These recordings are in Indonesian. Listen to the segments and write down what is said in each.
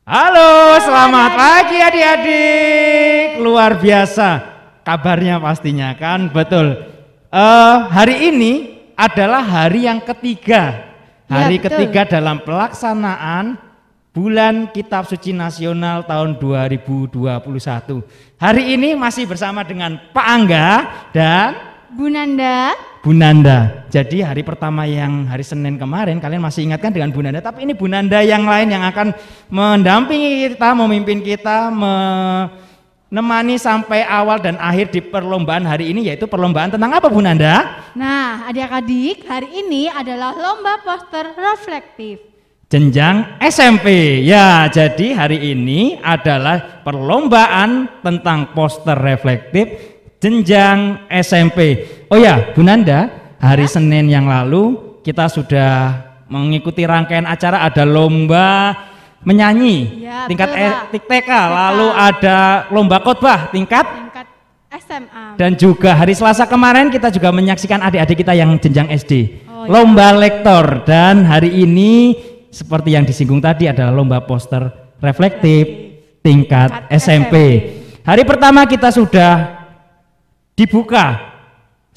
Halo, selamat pagi adik-adik. Luar biasa kabarnya pastinya kan, betul. Hari ini adalah hari yang ketiga. Hari ketiga dalam pelaksanaan Bulan Kitab Suci Nasional tahun 2021. Hari ini masih bersama dengan Pak Angga dan Bu Nanda. Jadi hari pertama yang hari Senin kemarin kalian masih ingatkan dengan Bu Nanda, tapi ini Bu Nanda yang lain yang akan mendampingi kita, memimpin kita, menemani sampai awal dan akhir di perlombaan hari ini, yaitu perlombaan tentang apa Bu Nanda? Nah, adik-adik, hari ini adalah lomba poster reflektif jenjang SMP. Ya, jadi hari ini adalah perlombaan tentang poster reflektif jenjang SMP. Oh ya, Bu Nanda, hari Senin yang lalu kita sudah mengikuti rangkaian acara, ada lomba menyanyi tingkat TK, lalu ada lomba khotbah tingkat SMA. Dan juga hari Selasa kemarin kita juga menyaksikan adik-adik kita yang jenjang SD. Lomba lektor, dan hari ini seperti yang disinggung tadi adalah lomba poster reflektif tingkat SMP. Hari pertama kita sudah dibuka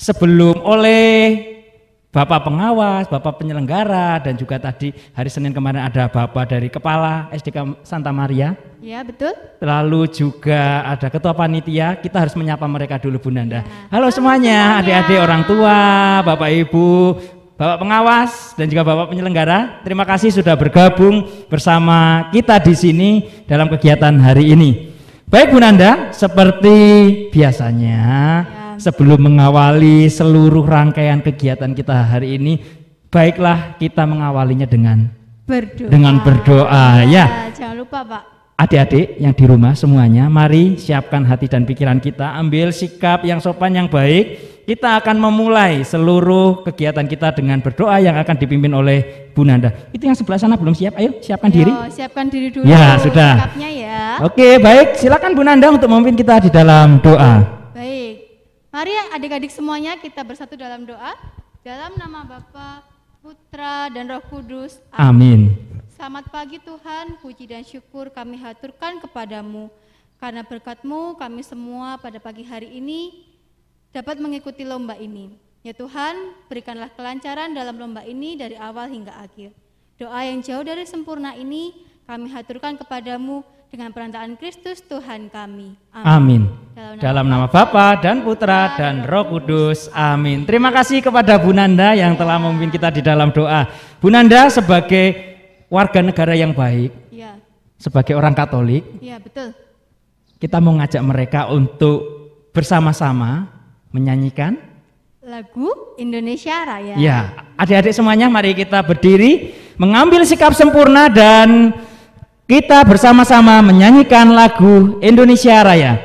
sebelum oleh Bapak pengawas, Bapak penyelenggara, dan juga tadi hari Senin kemarin ada Bapak dari Kepala SDK Santa Maria. Ya, betul. Lalu juga ada Ketua Panitia. Kita harus menyapa mereka dulu, Bu Nanda. Halo semuanya, adik-adik, orang tua, Bapak Ibu, Bapak pengawas, dan juga Bapak penyelenggara. Terima kasih sudah bergabung bersama kita di sini dalam kegiatan hari ini. Baik Bu Nanda, seperti biasanya sebelum mengawali seluruh rangkaian kegiatan kita hari ini, baiklah kita mengawalinya dengan berdoa. Ya, jangan lupa Pak. Adik-adik yang di rumah semuanya, mari siapkan hati dan pikiran kita, ambil sikap yang sopan yang baik. Kita akan memulai seluruh kegiatan kita dengan berdoa yang akan dipimpin oleh Bu Nanda. Itu yang sebelah sana belum siap, ayo siapkan diri. Siapkan diri dulu. Ya, sudah. Sikapnya ya. Oke, baik, silakan Bu Nanda untuk memimpin kita di dalam doa. Baik, mari adik-adik semuanya kita bersatu dalam doa. Dalam nama Bapa, Putra, dan Roh Kudus. Amin. Selamat pagi Tuhan, puji dan syukur kami haturkan kepadamu. Karena berkat-Mu kami semua pada pagi hari ini dapat mengikuti lomba ini. Ya Tuhan, berikanlah kelancaran dalam lomba ini dari awal hingga akhir. Doa yang jauh dari sempurna ini kami haturkan kepadamu dengan perantaraan Kristus Tuhan kami. Amin. Dalam nama Bapa dan Putra dan Roh Kudus. Amin. Terima kasih kepada Bu Nanda yang telah memimpin kita di dalam doa. Bu Nanda sebagai warga negara yang baik, sebagai orang Katolik, betul. Kita mau ngajak mereka untuk bersama-sama menyanyikan lagu Indonesia Raya. Ya, adik-adik semuanya mari kita berdiri, mengambil sikap sempurna dan kita bersama-sama menyanyikan lagu Indonesia Raya.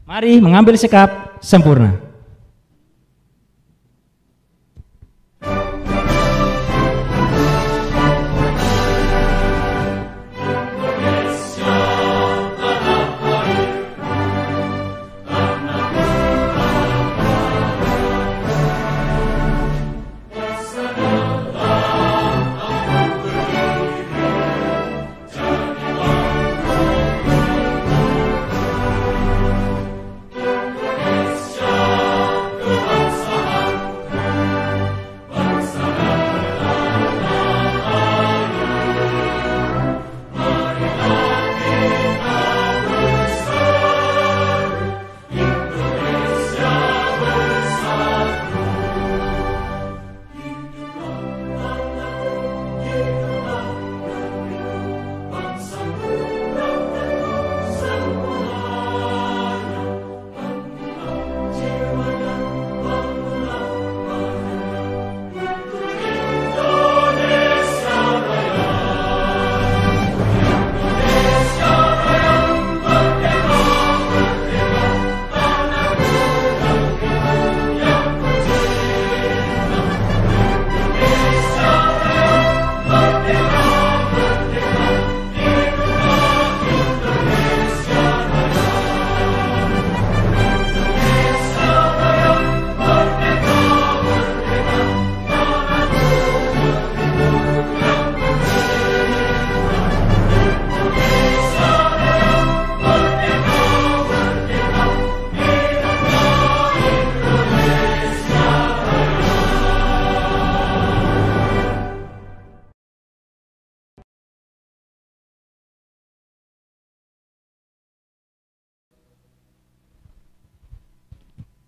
Mari mengambil sikap sempurna. Indonesia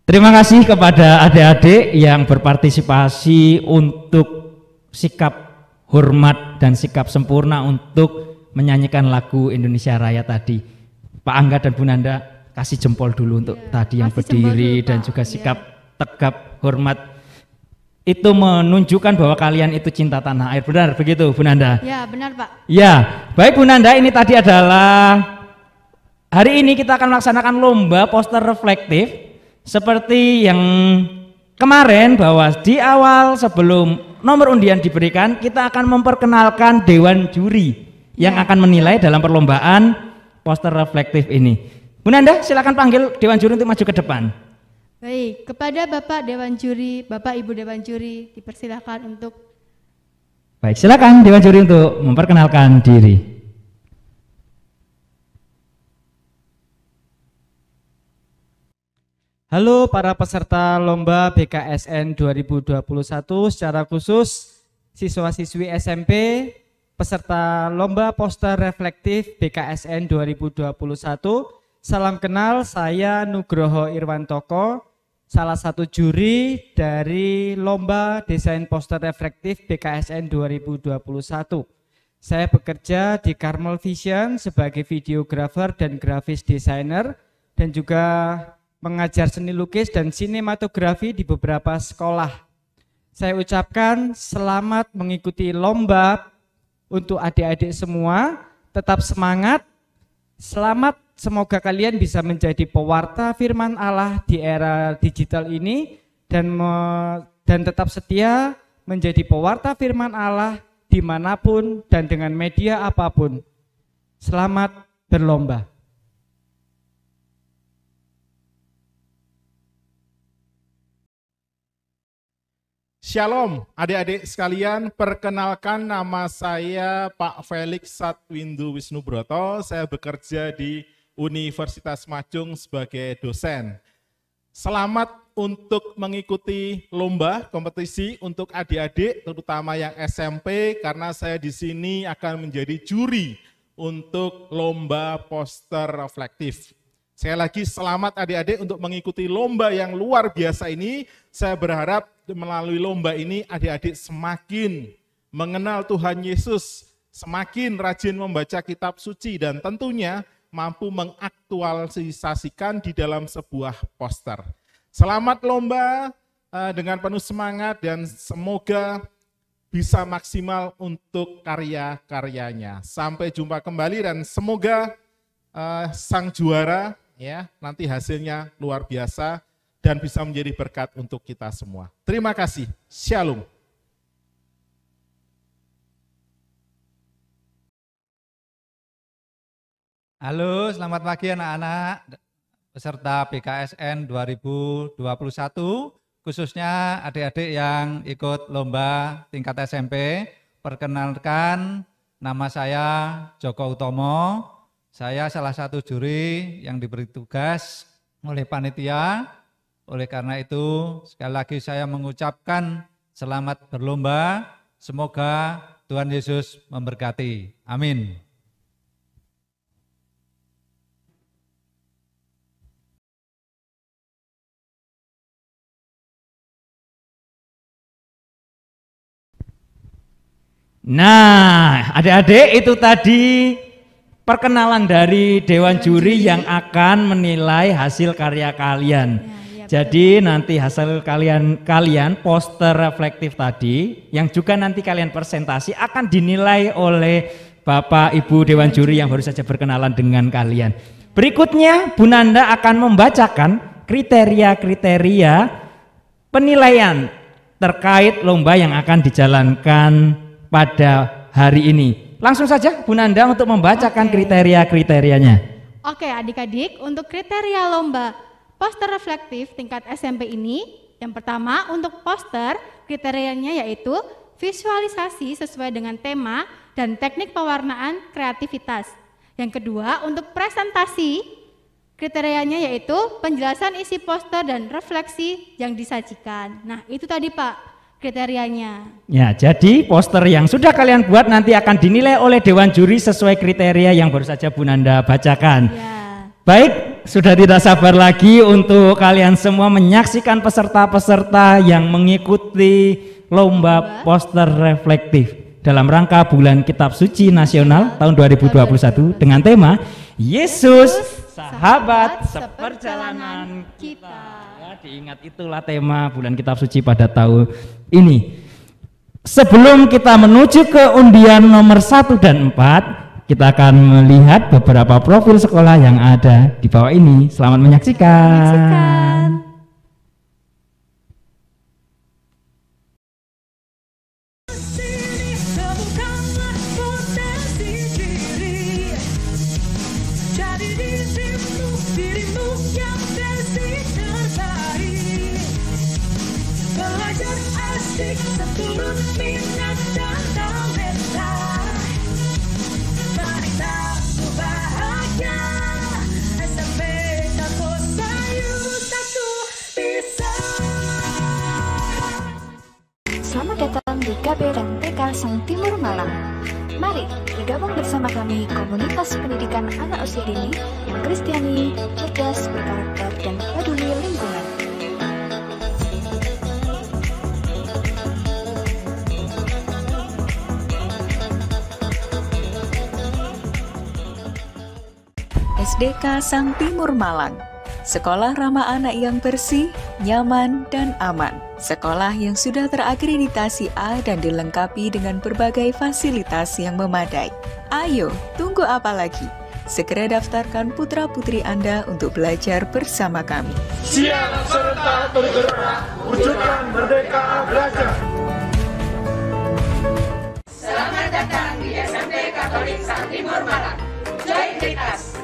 Terima kasih kepada adik-adik yang berpartisipasi untuk sikap hormat dan sikap sempurna untuk menyanyikan lagu Indonesia Raya tadi. Pak Angga dan Bu Nanda kasih jempol dulu untuk tadi yang berdiri dulu, dan juga sikap tegap hormat. Itu menunjukkan bahwa kalian itu cinta tanah air. Benar begitu Bu Nanda? Ya, benar Pak. Ya, baik Bu Nanda, ini tadi adalah hari ini kita akan melaksanakan lomba poster reflektif seperti yang kemarin, bahwa di awal sebelum nomor undian diberikan kita akan memperkenalkan dewan juri yang akan menilai dalam perlombaan poster reflektif ini. Bu Nanda, silakan panggil dewan juri untuk maju ke depan. Baik, kepada Bapak Dewan Juri, Bapak Ibu Dewan Juri, dipersilakan untuk. Baik, silakan Dewan Juri untuk memperkenalkan diri. Halo para peserta lomba BKSN 2021, secara khusus siswa-siswi SMP peserta lomba poster reflektif BKSN 2021. Salam kenal, saya Nugroho Irwantoko, salah satu juri dari lomba desain poster reflektif BKSN 2021. Saya bekerja di Carmel Vision sebagai videografer dan grafis designer, dan juga mengajar seni lukis dan sinematografi di beberapa sekolah. Saya ucapkan selamat mengikuti lomba untuk adik-adik semua, tetap semangat, selamat, semoga kalian bisa menjadi pewarta firman Allah di era digital ini dan tetap setia menjadi pewarta firman Allah dimanapun dan dengan media apapun. Selamat berlomba. Shalom adik-adik sekalian, perkenalkan nama saya Pak Felix Satwindu Wisnubroto, saya bekerja di Universitas Majung sebagai dosen. Selamat untuk mengikuti lomba kompetisi untuk adik-adik, terutama yang SMP, karena saya di sini akan menjadi juri untuk lomba poster reflektif. Sekali lagi selamat adik-adik untuk mengikuti lomba yang luar biasa ini. Saya berharap melalui lomba ini adik-adik semakin mengenal Tuhan Yesus, semakin rajin membaca kitab suci, dan tentunya mampu mengaktualisasikan di dalam sebuah poster. Selamat lomba dengan penuh semangat dan semoga bisa maksimal untuk karya-karyanya. Sampai jumpa kembali dan semoga sang juara ya nanti hasilnya luar biasa dan bisa menjadi berkat untuk kita semua. Terima kasih. Shalom. Halo, selamat pagi anak-anak peserta BKSN 2021, khususnya adik-adik yang ikut lomba tingkat SMP. Perkenalkan, nama saya Joko Utomo. Saya salah satu juri yang diberi tugas oleh panitia. Oleh karena itu, sekali lagi saya mengucapkan selamat berlomba. Semoga Tuhan Yesus memberkati. Amin. Nah, adik-adik, itu tadi perkenalan dari Dewan Juri yang akan menilai hasil karya kalian. Jadi nanti hasil kalian poster reflektif tadi yang juga nanti kalian presentasi akan dinilai oleh Bapak Ibu Dewan Juri yang baru saja berkenalan dengan kalian. Berikutnya Bu Nanda akan membacakan kriteria-kriteria penilaian terkait lomba yang akan dijalankan pada hari ini. Langsung saja Bu Nanda untuk membacakan kriteria-kriterianya. Oke adik-adik, untuk kriteria lomba poster reflektif tingkat SMP ini, yang pertama untuk poster kriterianya yaitu visualisasi sesuai dengan tema dan teknik pewarnaan kreativitas. Yang kedua untuk presentasi kriterianya yaitu penjelasan isi poster dan refleksi yang disajikan. Nah itu tadi Pak kriterianya. Ya, jadi poster yang sudah kalian buat nanti akan dinilai oleh Dewan Juri sesuai kriteria yang baru saja Bu Nanda bacakan. Ya. Baik, sudah tidak sabar lagi untuk kalian semua menyaksikan peserta-peserta yang mengikuti lomba poster reflektif dalam rangka Bulan Kitab Suci Nasional tahun 2021 dengan tema Yesus Sahabat Seperjalanan Kita. Ya, diingat itulah tema Bulan Kitab Suci pada tahun ini. Sebelum kita menuju ke undian nomor 1 dan 4, kita akan melihat beberapa profil sekolah yang ada di bawah ini. Selamat menyaksikan. Selamat datang di KB dan TK Sang Timur Malang. Mari bergabung bersama kami komunitas pendidikan anak usia dini yang kristiani, cerdas, berkarakter, dan peduli lingkungan. SDK Sang Timur Malang, sekolah ramah anak yang bersih, nyaman, dan aman. Sekolah yang sudah terakreditasi A dan dilengkapi dengan berbagai fasilitas yang memadai. Ayo, tunggu apa lagi? Segera daftarkan putra-putri Anda untuk belajar bersama kami. Siap serta bergerak, wujudkan Merdeka Belajar. Selamat datang di SMP Katolik Sang Timur Malang. Join Tritas.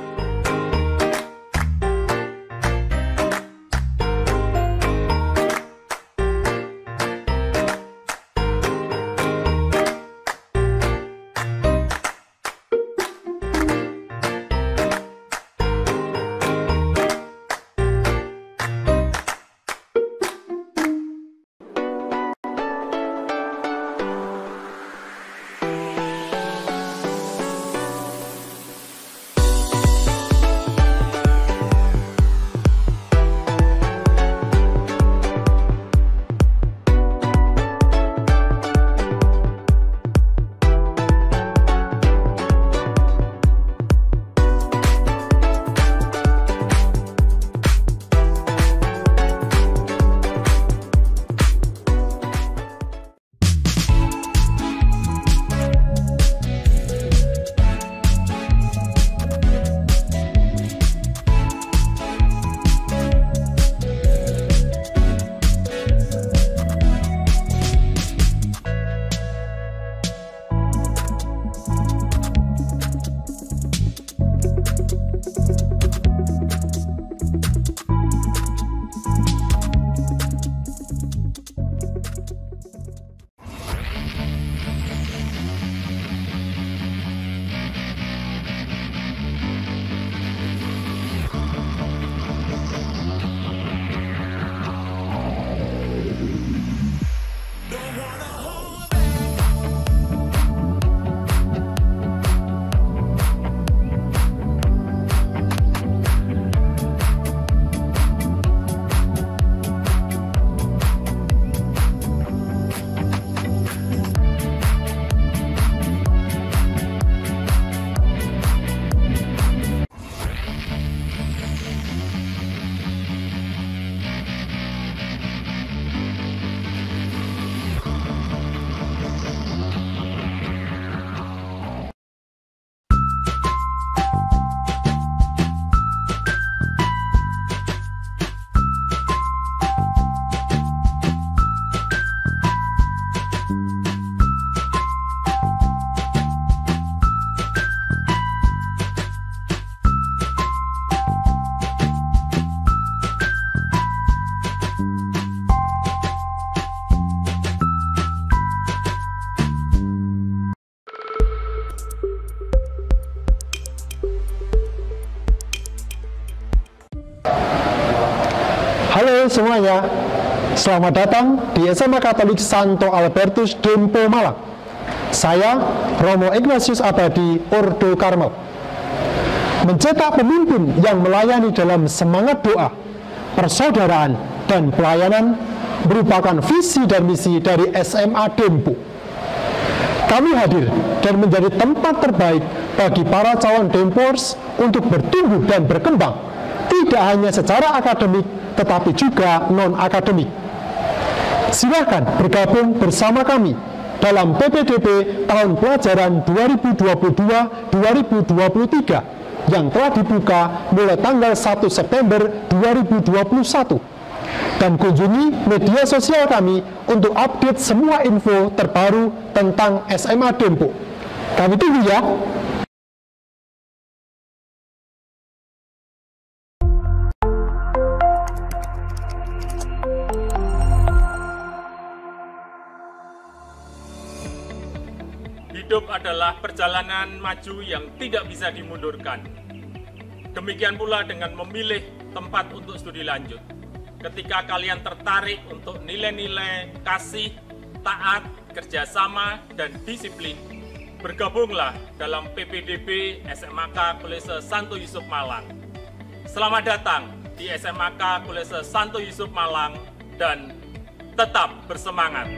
Halo semuanya, selamat datang di SMA Katolik Santo Albertus Dempo Malang. Saya Romo Ignatius Abadi Ordo Karmel. mencetak pemimpin yang melayani dalam semangat doa, persaudaraan, dan pelayanan merupakan visi dan misi dari SMA Dempo. Kami hadir dan menjadi tempat terbaik bagi para calon Dempors untuk bertumbuh dan berkembang, tidak hanya secara akademik, tetapi juga non-akademik. Silakan bergabung bersama kami dalam PPDB tahun pelajaran 2022-2023 yang telah dibuka mulai tanggal 1 September 2021. Dan kunjungi media sosial kami untuk update semua info terbaru tentang SMA Dempo. Kami tunggu ya. Hidup adalah perjalanan maju yang tidak bisa dimundurkan. Demikian pula dengan memilih tempat untuk studi lanjut. Ketika kalian tertarik untuk nilai-nilai kasih, taat, kerjasama, dan disiplin, bergabunglah dalam PPDB SMAK Kolese Santo Yusuf Malang. Selamat datang di SMAK Kolese Santo Yusuf Malang dan tetap bersemangat.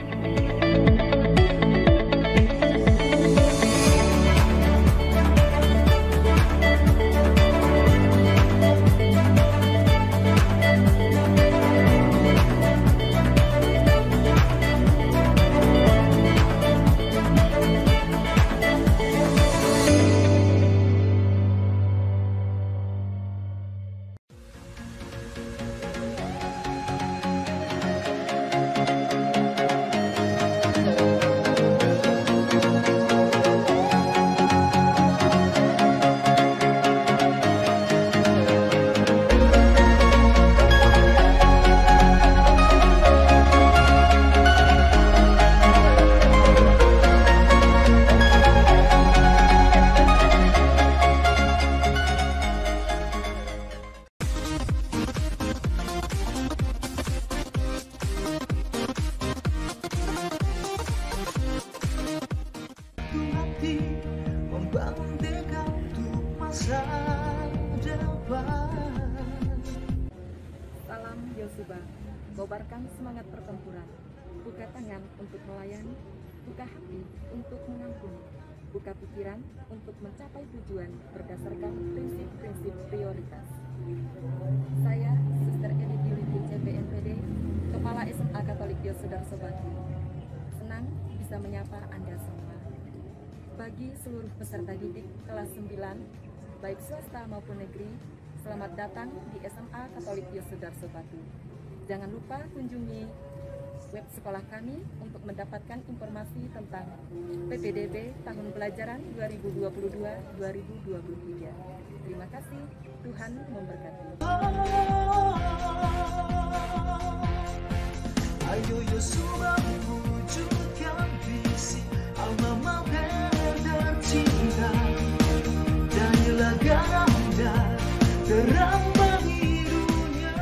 Salam Yosuba, kobarkan semangat pertempuran, buka tangan untuk melayani, buka hati untuk mengampuni, buka pikiran untuk mencapai tujuan berdasarkan prinsip-prinsip prioritas. Saya, Sister Edith Yuliti CPNPD, Kepala SMA Katolik Yosudarso Batu, senang bisa menyapa Anda semua. Bagi seluruh peserta didik kelas 9, baik swasta maupun negeri, selamat datang di SMA Katolik Yosudarso Batu. Jangan lupa kunjungi web sekolah kami untuk mendapatkan informasi tentang PPDB tahun pelajaran 2022-2023. Terima kasih, Tuhan memberkati. Ayo Yosua wujudkan visi alma mater tercinta, jadilah garda terang bagi dunia.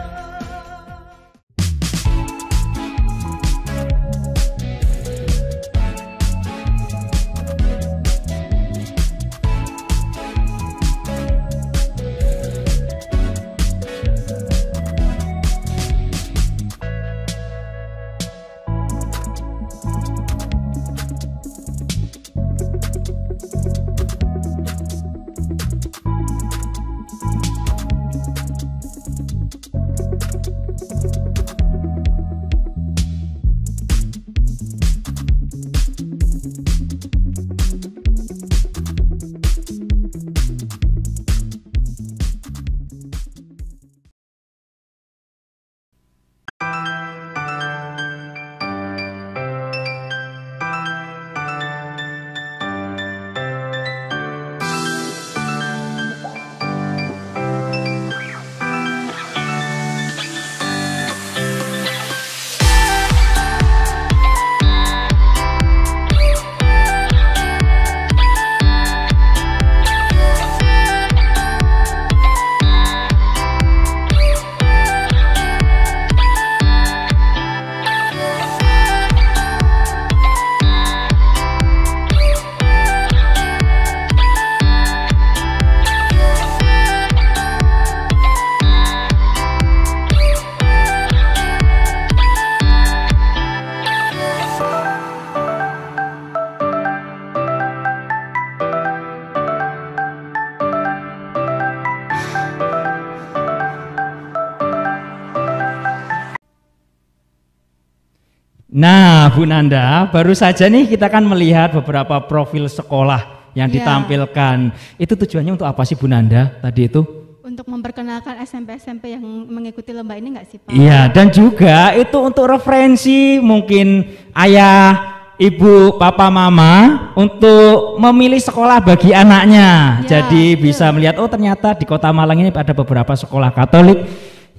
Nah, Bu Nanda, baru saja nih kita kan melihat beberapa profil sekolah yang Iya. ditampilkan. Itu tujuannya untuk apa sih Bu Nanda tadi itu? Untuk memperkenalkan SMP-SMP yang mengikuti lomba ini nggak sih Pak? Iya, dan juga itu untuk referensi mungkin ayah, ibu, papa, mama untuk memilih sekolah bagi anaknya. Ya, Jadi bisa melihat oh ternyata di Kota Malang ini ada beberapa sekolah Katolik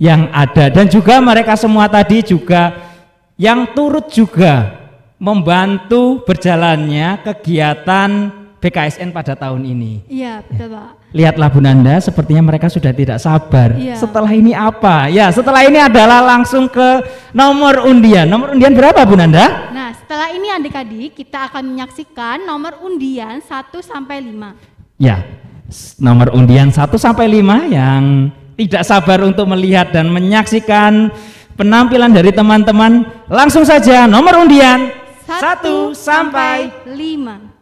yang ada, dan juga mereka semua tadi juga yang turut juga membantu berjalannya kegiatan BKSN pada tahun ini. Iya, betul Pak. Lihatlah Bu Nanda, sepertinya mereka sudah tidak sabar. Iya. Setelah ini apa? Ya, setelah ini adalah langsung ke nomor undian. Nomor undian berapa Bu Nanda? Nah, setelah ini adik-adik kita akan menyaksikan nomor undian 1 sampai 5. Ya, nomor undian 1 sampai 5 yang tidak sabar untuk melihat dan menyaksikan penampilan dari teman-teman. Langsung saja nomor undian 1 sampai 5.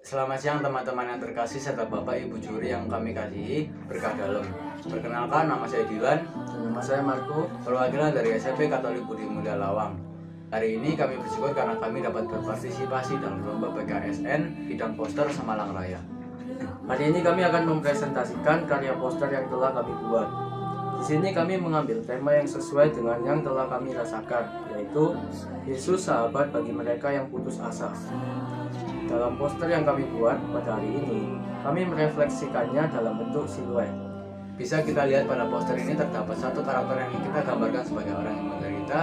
Selamat siang teman-teman yang terkasih serta Bapak Ibu juri yang kami kasihi, berkah dalam. Perkenalkan, nama saya Dilan dan nama saya Marco, perwakilan dari SMP Katolik Budi Mulia Lawang. Hari ini kami bersyukur karena kami dapat berpartisipasi dalam lomba BKSN bidang poster Semalang Raya. Hari ini kami akan mempresentasikan karya poster yang telah kami buat. Di sini kami mengambil tema yang sesuai dengan yang telah kami rasakan, yaitu Yesus sahabat bagi mereka yang putus asa. Dalam poster yang kami buat pada hari ini, kami merefleksikannya dalam bentuk siluet. Bisa kita lihat pada poster ini terdapat satu karakter yang kita gambarkan sebagai orang yang menderita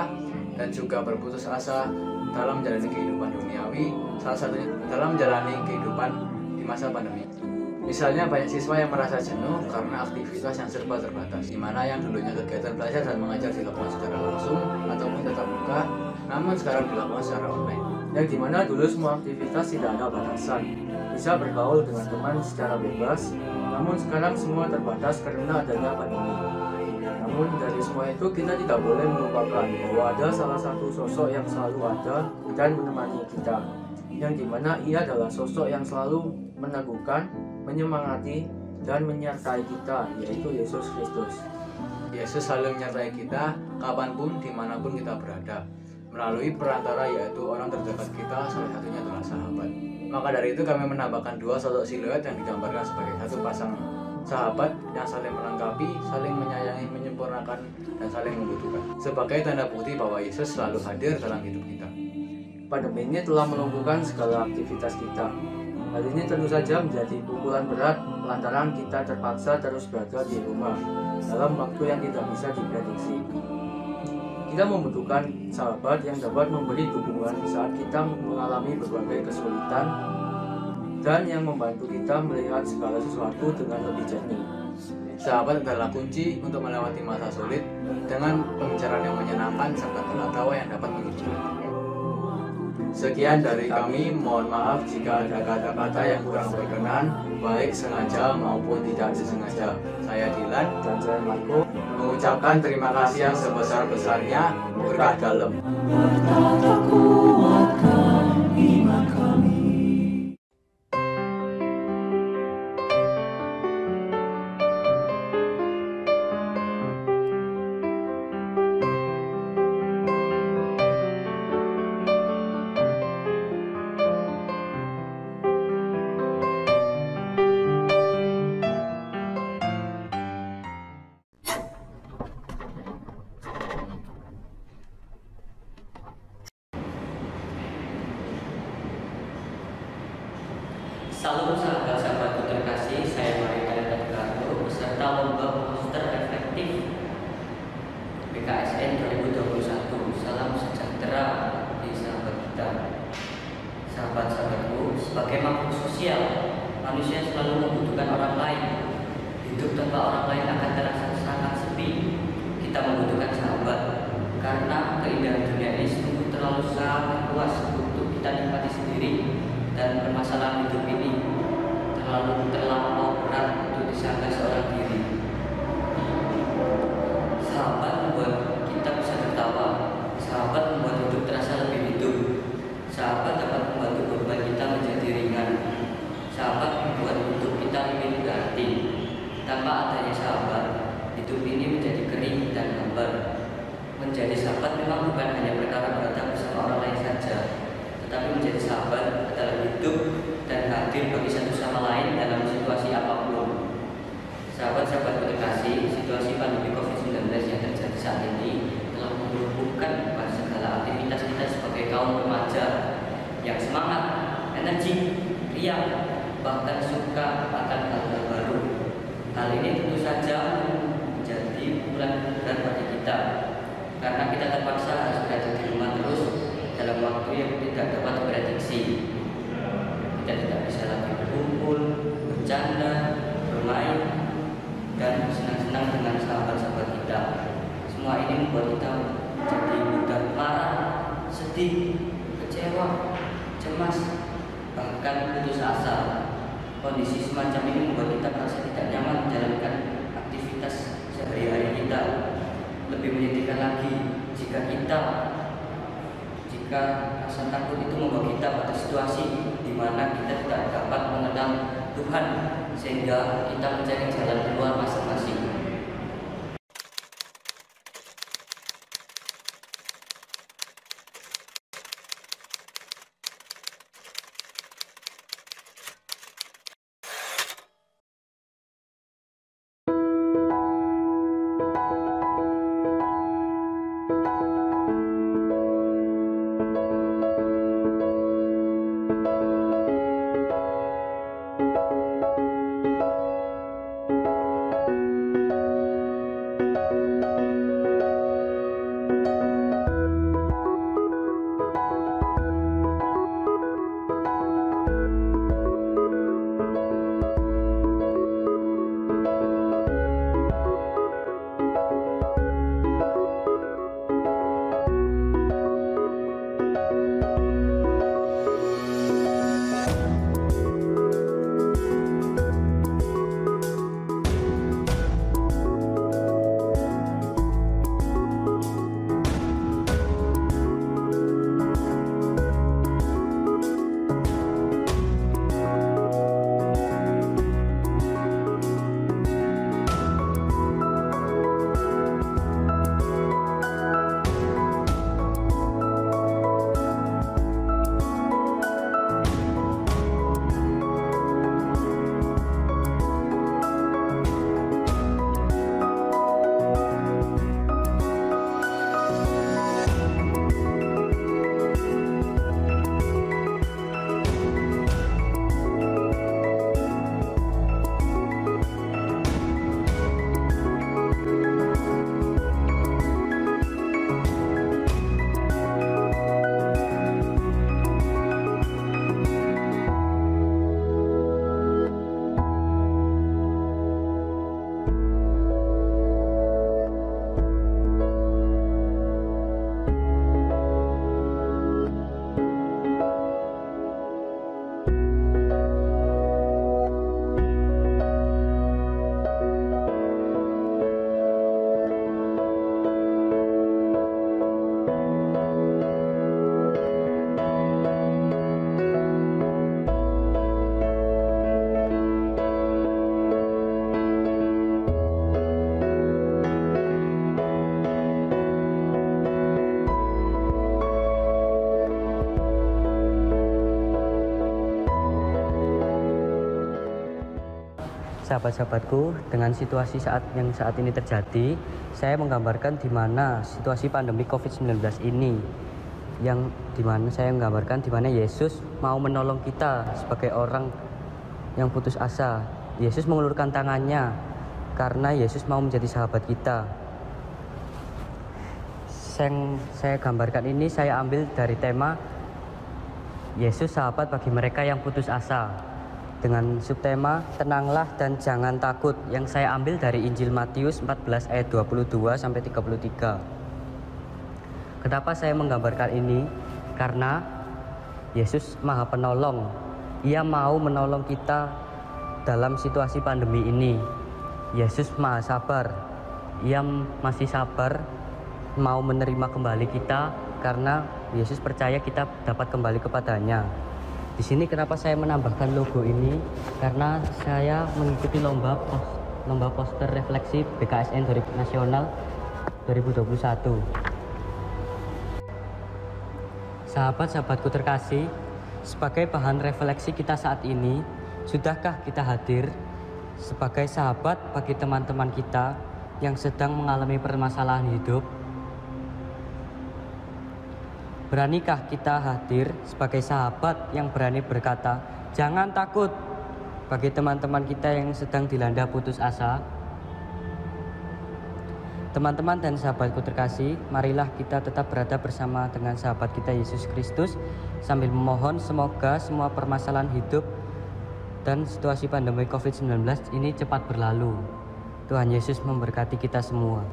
dan juga berputus asa dalam menjalani kehidupan duniawi, salah satunya dalam menjalani kehidupan di masa pandemi. Misalnya banyak siswa yang merasa jenuh karena aktivitas yang serba terbatas, di mana yang dulunya kegiatan belajar dan mengajar dilakukan secara langsung ataupun tatap muka, namun sekarang dilakukan secara online. Yang dimana dulu semua aktivitas tidak ada batasan, bisa bergaul dengan teman secara bebas, namun sekarang semua terbatas karena adanya pandemi. Namun dari semua itu kita tidak boleh melupakan bahwa ada salah satu sosok yang selalu ada dan menemani kita, yang dimana ia adalah sosok yang selalu meneguhkan, menyemangati, dan menyertai kita, yaitu Yesus Kristus. Yesus selalu menyertai kita kapanpun, dimanapun kita berada, melalui perantara yaitu orang terdekat kita, salah satunya adalah sahabat. Maka dari itu kami menambahkan dua sosok siluet yang digambarkan sebagai satu pasang sahabat yang saling melengkapi, saling menyayangi, menyempurnakan, dan saling membutuhkan, sebagai tanda bukti bahwa Yesus selalu hadir dalam hidup kita. Pandemi ini telah melumpuhkan segala aktivitas kita. Hal ini tentu saja menjadi pukulan berat lantaran kita terpaksa terus berada di rumah dalam waktu yang tidak bisa diprediksi. Kita membutuhkan sahabat yang dapat memberi dukungan saat kita mengalami berbagai kesulitan dan yang membantu kita melihat segala sesuatu dengan lebih jernih. Sahabat adalah kunci untuk melewati masa sulit dengan pembicaraan yang menyenangkan serta tawa yang dapat menghibur. Sekian dari kami, mohon maaf jika ada kata-kata yang kurang berkenan, baik sengaja maupun tidak disengaja. Saya Dilan dan saya Marco mengucapkan terima kasih yang sebesar-besarnya, berkah dalam. Salam sahabat-sahabatku terkasih, saya Marita Edgardo, peserta lomba poster reflektif BKSN 2021. Salam sejahtera di sahabat kita. Sahabat-sahabatku, sebagai makhluk sosial, manusia selalu membutuhkan orang lain. Hidup tanpa orang lain akan terasa sangat sepi. Kita membutuhkan sahabat, karena keindahan dunia ini sungguh terlalu sangat luas untuk kita nikmati sendiri, dan permasalahan hidup ini terlampau berat untuk disangka seorang diri. Sahabat membuat kita bisa tertawa. Sahabat membuat hidup terasa lebih hidup. Sahabat dapat membantu beban kita menjadi ringan. Sahabat membuat hidup kita lebih berarti. Tanpa adanya sahabat, hidup ini menjadi kering dan hambar. Menjadi sahabat memang bukan hanya perkara berada bersama orang lain saja, tetapi menjadi sahabat adalah hidup dan hadir bagi satu sama lain dalam situasi apapun. Sahabat-sahabat terkasih, situasi pandemi COVID-19 yang terjadi saat ini telah melumpuhkan segala aktivitas kita sebagai kaum remaja yang semangat, energi, riang, bahkan suka akan hal-hal baru. Hal ini tentu saja menjadi pukulan berat bagi kita, karena kita terpaksa harus berada di rumah terus dalam waktu yang tidak dapat diprediksi. Kita tidak bisa lagi berkumpul, bercanda, bermain, dan senang-senang dengan sahabat-sahabat kita. Semua ini membuat kita jadi mudah marah, sedih, kecewa, cemas, bahkan putus asa. Kondisi semacam ini membuat kita merasa tidak nyaman menjalankan aktivitas sehari-hari kita. Lebih menyedihkan lagi jika rasa takut itu membawa kita pada situasi di mana kita tidak dapat mengenal Tuhan, sehingga kita mencari jalan keluar masing-masing. Sahabat-sahabatku, dengan situasi yang saat ini terjadi, saya menggambarkan di mana situasi pandemi COVID-19 ini, yang dimana saya menggambarkan di mana Yesus mau menolong kita sebagai orang yang putus asa. Yesus mengulurkan tangannya karena Yesus mau menjadi sahabat kita. Yang saya gambarkan ini saya ambil dari tema Yesus sahabat bagi mereka yang putus asa. Dengan subtema tenanglah dan jangan takut yang saya ambil dari Injil Matius 14 ayat 22 sampai 33. Kenapa saya menggambarkan ini? Karena Yesus Maha Penolong. Ia mau menolong kita dalam situasi pandemi ini. Yesus Maha Sabar. Ia masih sabar mau menerima kembali kita karena Yesus percaya kita dapat kembali kepadanya. Di sini kenapa saya menambahkan logo ini? Karena saya mengikuti lomba poster refleksi BKSN Nasional 2021. Sahabat-sahabatku terkasih, sebagai bahan refleksi kita saat ini, sudahkah kita hadir sebagai sahabat bagi teman-teman kita yang sedang mengalami permasalahan hidup? Beranikah kita hadir sebagai sahabat yang berani berkata, jangan takut, bagi teman-teman kita yang sedang dilanda putus asa? Teman-teman dan sahabatku terkasih, marilah kita tetap berada bersama dengan sahabat kita Yesus Kristus sambil memohon semoga semua permasalahan hidup dan situasi pandemi COVID-19 ini cepat berlalu. Tuhan Yesus memberkati kita semua.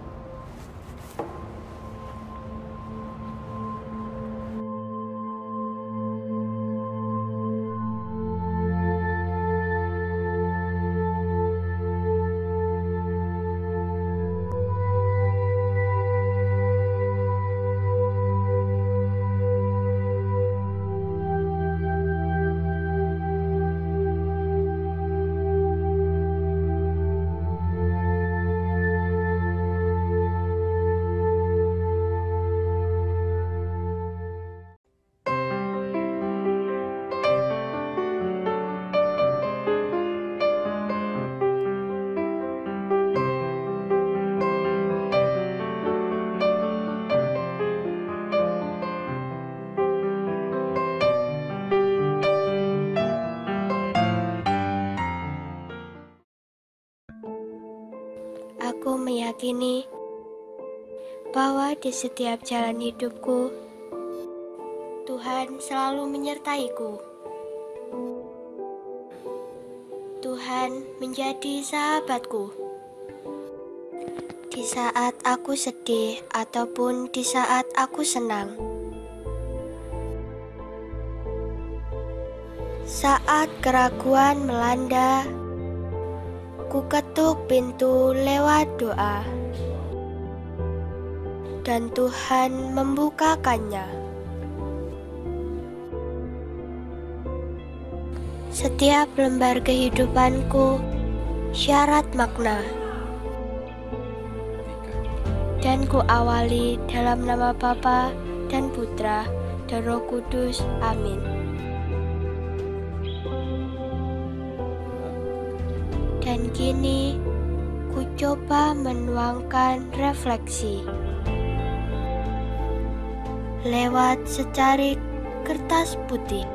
Aku meyakini bahwa di setiap jalan hidupku, Tuhan selalu menyertaiku. Tuhan menjadi sahabatku di saat aku sedih ataupun di saat aku senang. Saat keraguan melanda, ku ketuk pintu lewat doa, dan Tuhan membukakannya. Setiap lembar kehidupanku syarat makna, dan ku awali dalam nama Bapa dan Putra dan Roh Kudus. Amin. Dan kini ku coba menuangkan refleksi lewat secari kertas putih,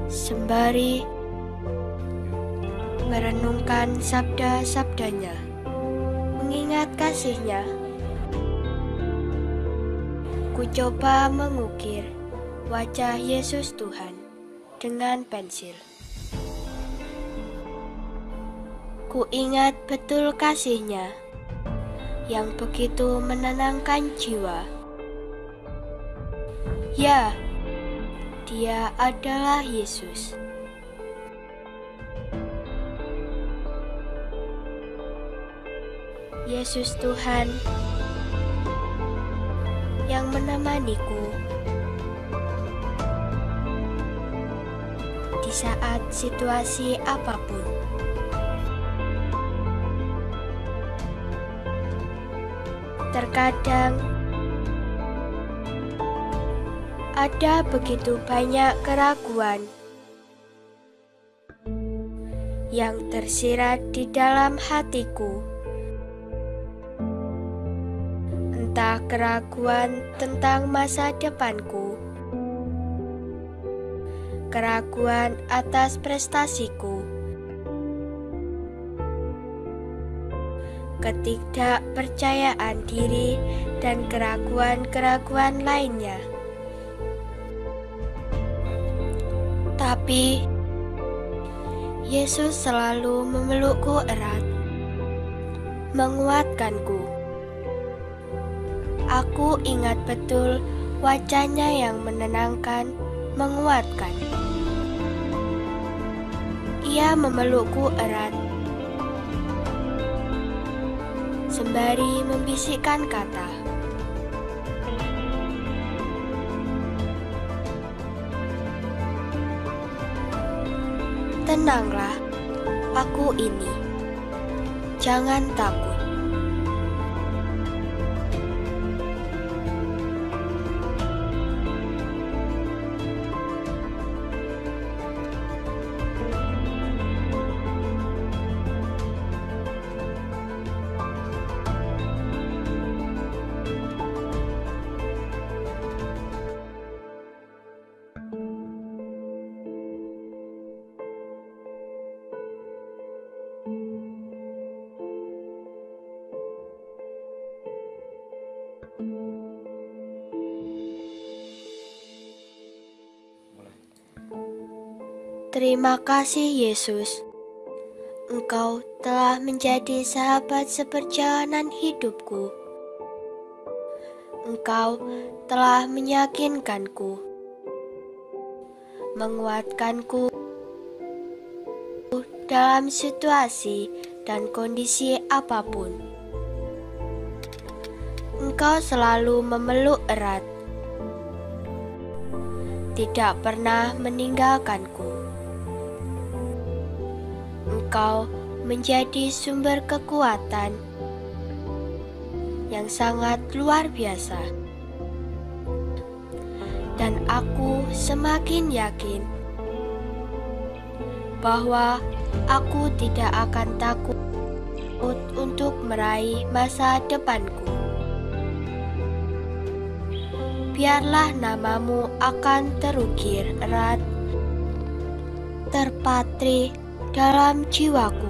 sembari merenungkan sabda-sabdanya, mengingat kasih-Nya. Ku coba mengukir wajah Yesus Tuhan dengan pensil. Ku ingat betul kasih-Nya yang begitu menenangkan jiwa. Ya, Dia adalah Yesus. Yesus Tuhan yang menemaniku di saat situasi apapun. Terkadang ada begitu banyak keraguan yang tersirat di dalam hatiku. Entah keraguan tentang masa depanku, keraguan atas prestasiku, ketidakpercayaan diri, dan keraguan-keraguan lainnya. Tetapi Yesus selalu memelukku erat, menguatkanku. Aku ingat betul wajahnya yang menenangkan, menguatkan. Ia memelukku erat, sembari membisikkan kata, "Tenanglah, aku ini. Jangan takut." Terima kasih Yesus, Engkau telah menjadi sahabat seperjalanan hidupku. Engkau telah meyakinkanku, menguatkanku dalam situasi dan kondisi apapun. Engkau selalu memeluk erat, tidak pernah meninggalkanku. Engkau menjadi sumber kekuatan yang sangat luar biasa. Dan aku semakin yakin bahwa aku tidak akan takut untuk meraih masa depanku. Biarlah namamu akan terukir erat, terpatri dalam jiwaku.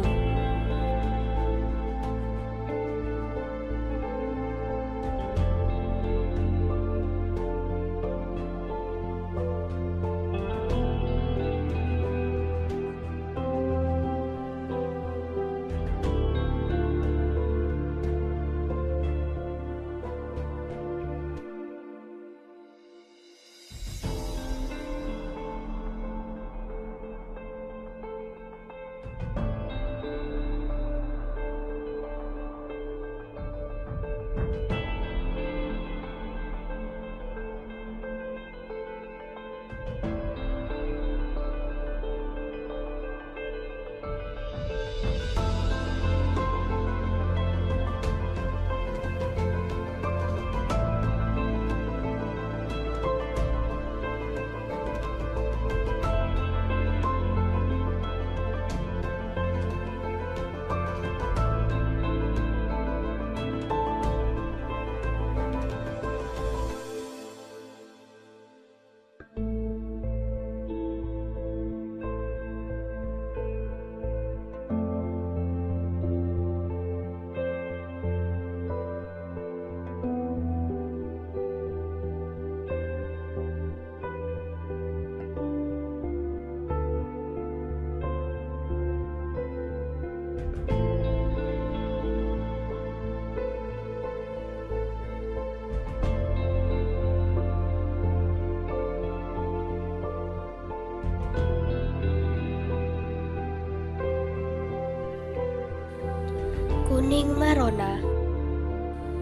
Kuning merona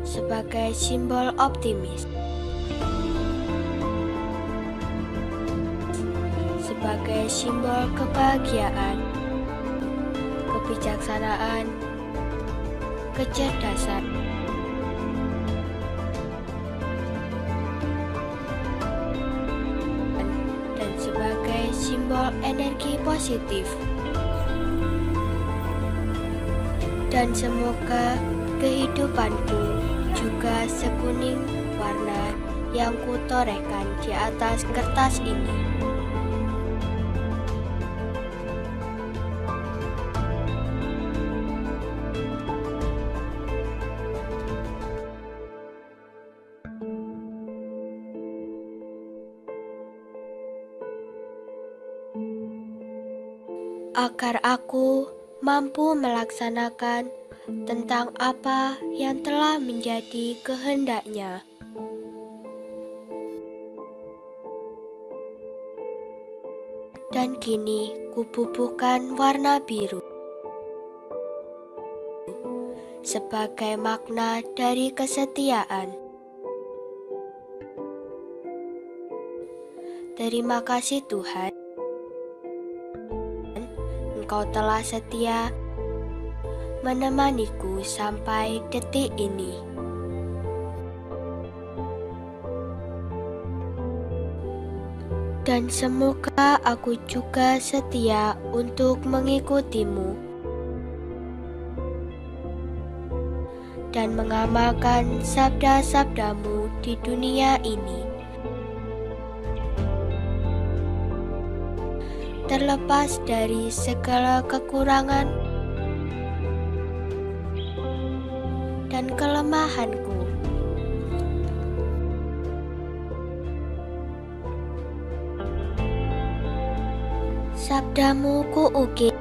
sebagai simbol optimis, sebagai simbol kebahagiaan, kebijaksanaan, kecerdasan, dan sebagai simbol energi positif. Dan semoga kehidupanku juga sekuning warna yang kutorehkan di atas kertas ini. agar aku mampu melaksanakan tentang apa yang telah menjadi kehendak-Nya. Dan kini kububuhkan warna biru sebagai makna dari kesetiaan. Terima kasih Tuhan, Engkau telah setia menemaniku sampai detik ini. Dan semoga aku juga setia untuk mengikutimu dan mengamalkan sabda-sabdamu di dunia ini, terlepas dari segala kekurangan dan kelemahanku. Sabdamu kuukir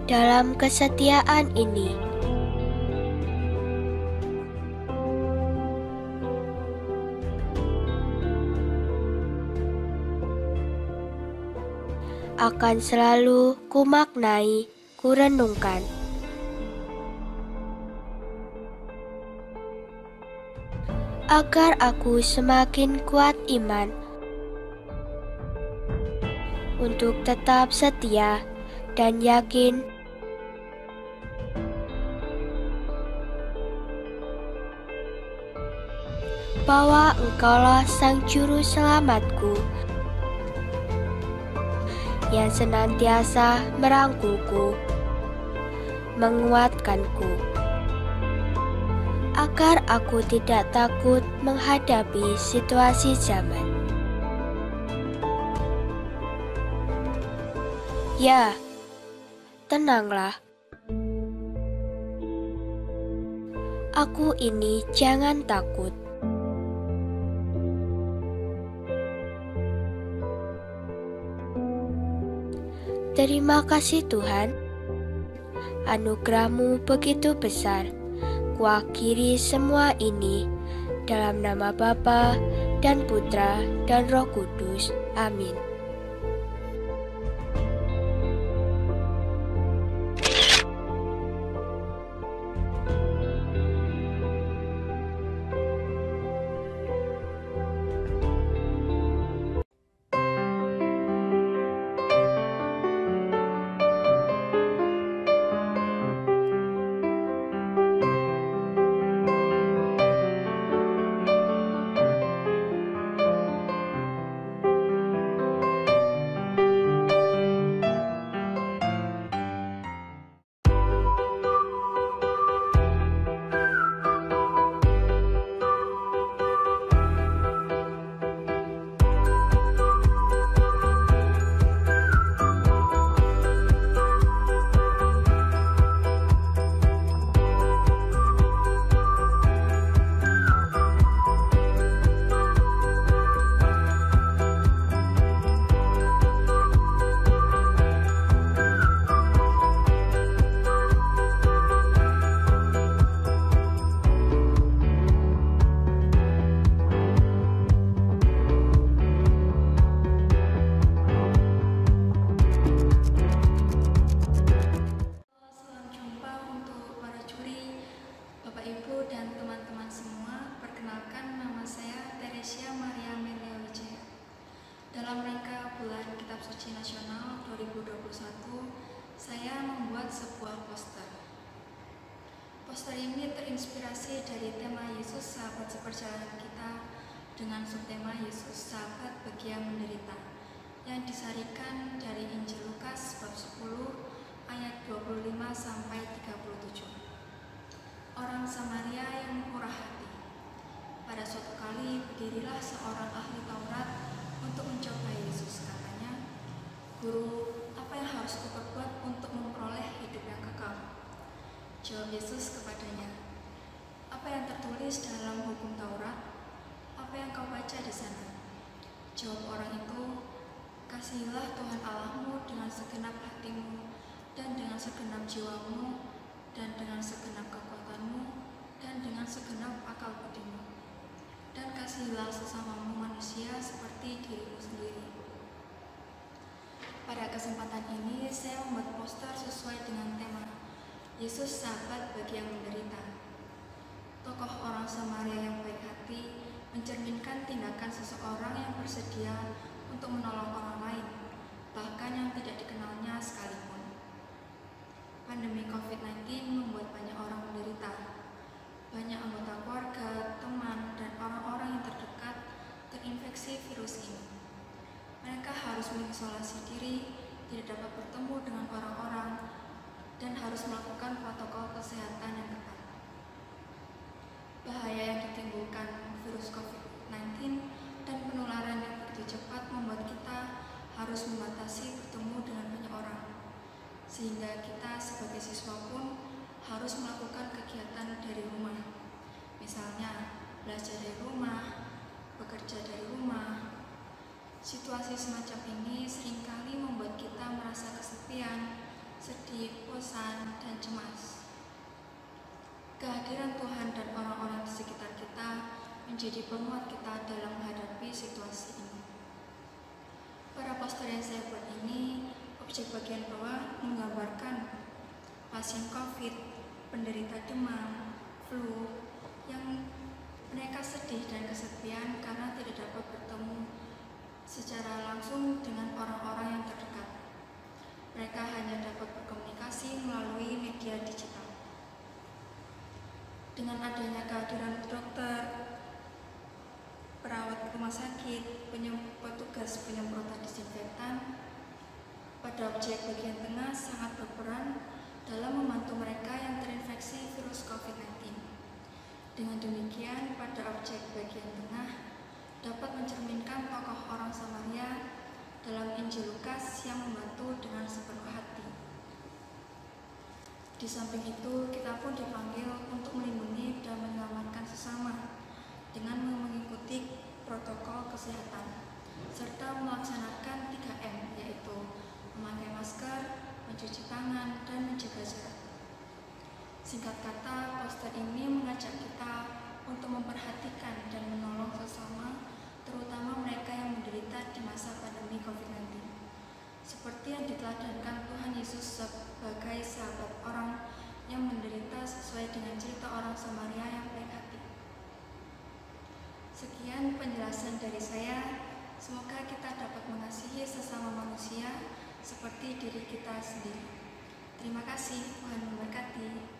dalam kesetiaan ini. Akan selalu kumaknai, kurenungkan. Agar aku semakin kuat iman untuk tetap setia dan yakin bahwa Engkaulah Sang Juru Selamatku yang senantiasa merangkulku, menguatkanku, agar aku tidak takut menghadapi situasi zaman. Ya, tenanglah. Aku ini jangan takut. Terima kasih Tuhan, anugerah-Mu begitu besar. Kuakhiri semua ini dalam nama Bapa dan Putra dan Roh Kudus. Amin. Poster ini terinspirasi dari tema Yesus sahabat seperjalanan kita dengan subtema Yesus sahabat bagi yang menderita yang disarikan dari Injil Lukas bab 10 ayat 25 sampai 37. Orang Samaria yang murah hati. Pada suatu kali berdirilah seorang ahli Taurat untuk mencoba Yesus. Katanya, "Guru, apa yang harus kuperbuat untuk memperoleh hidup yang kekal?" Jawab Yesus kepadanya, "Apa yang tertulis dalam hukum Taurat? Apa yang kau baca di sana?" Jawab orang Kasihilah sesamamu manusia seperti dirimu sendiri. Pada kesempatan ini, saya membuat poster sesuai dengan tema Yesus sahabat bagi yang menderita. Tokoh orang Samaria yang baik hati mencerminkan tindakan seseorang yang bersedia untuk menolong orang lain, bahkan yang tidak dikenalnya sekalipun. Pandemi COVID-19 membuat banyak orang menderita. Banyak anggota keluarga, teman, dan orang-orang yang terdekat terinfeksi virus ini. Mereka harus mengisolasi diri, tidak dapat bertemu dengan orang-orang, dan harus melakukan protokol kesehatan yang ketat. Bahaya yang ditimbulkan virus COVID-19 dan penularan yang begitu cepat membuat kita harus membatasi bertemu dengan banyak orang, sehingga kita sebagai siswa pun harus melakukan kegiatan dari rumah. Misalnya, belajar dari rumah, bekerja dari rumah. Situasi semacam ini seringkali membuat kita merasa kesepian, sedih, bosan, dan cemas. Kehadiran Tuhan dan orang-orang di sekitar kita menjadi penguat kita dalam menghadapi situasi ini. Para poster yang saya buat ini, objek bagian bawah menggambarkan pasien COVID, penderita demam, flu, yang mereka sedih dan kesepian karena tidak dapat bertemu secara langsung dengan orang-orang yang terdekat. Mereka hanya dapat berkomunikasi melalui media digital. Dengan adanya kehadiran dokter, perawat rumah sakit, petugas penyemprotan disinfektan, pada objek bagian tengah sangat berperan dalam membantu mereka yang terinfeksi virus COVID-19. Dengan demikian, pada objek bagian tengah dapat mencerminkan tokoh orang Samaria dalam Injil Lukas yang membantu dengan sepenuh hati. Di samping itu, kita pun dipanggil untuk melindungi dan menyelamatkan sesama dengan mengikuti protokol kesehatan, serta melaksanakan 3M, yaitu memakai masker, mencuci tangan, dan menjaga jarak. Singkat kata, poster ini mengajak kita untuk memperhatikan dan menolong sesama, terutama mereka yang menderita di masa pandemi COVID-19. Seperti yang diteladankan Tuhan Yesus sebagai sahabat orang yang menderita sesuai dengan cerita orang Samaria yang baik hati. Sekian penjelasan dari saya. Semoga kita dapat mengasihi sesama manusia seperti diri kita sendiri. Terima kasih, Tuhan memberkati.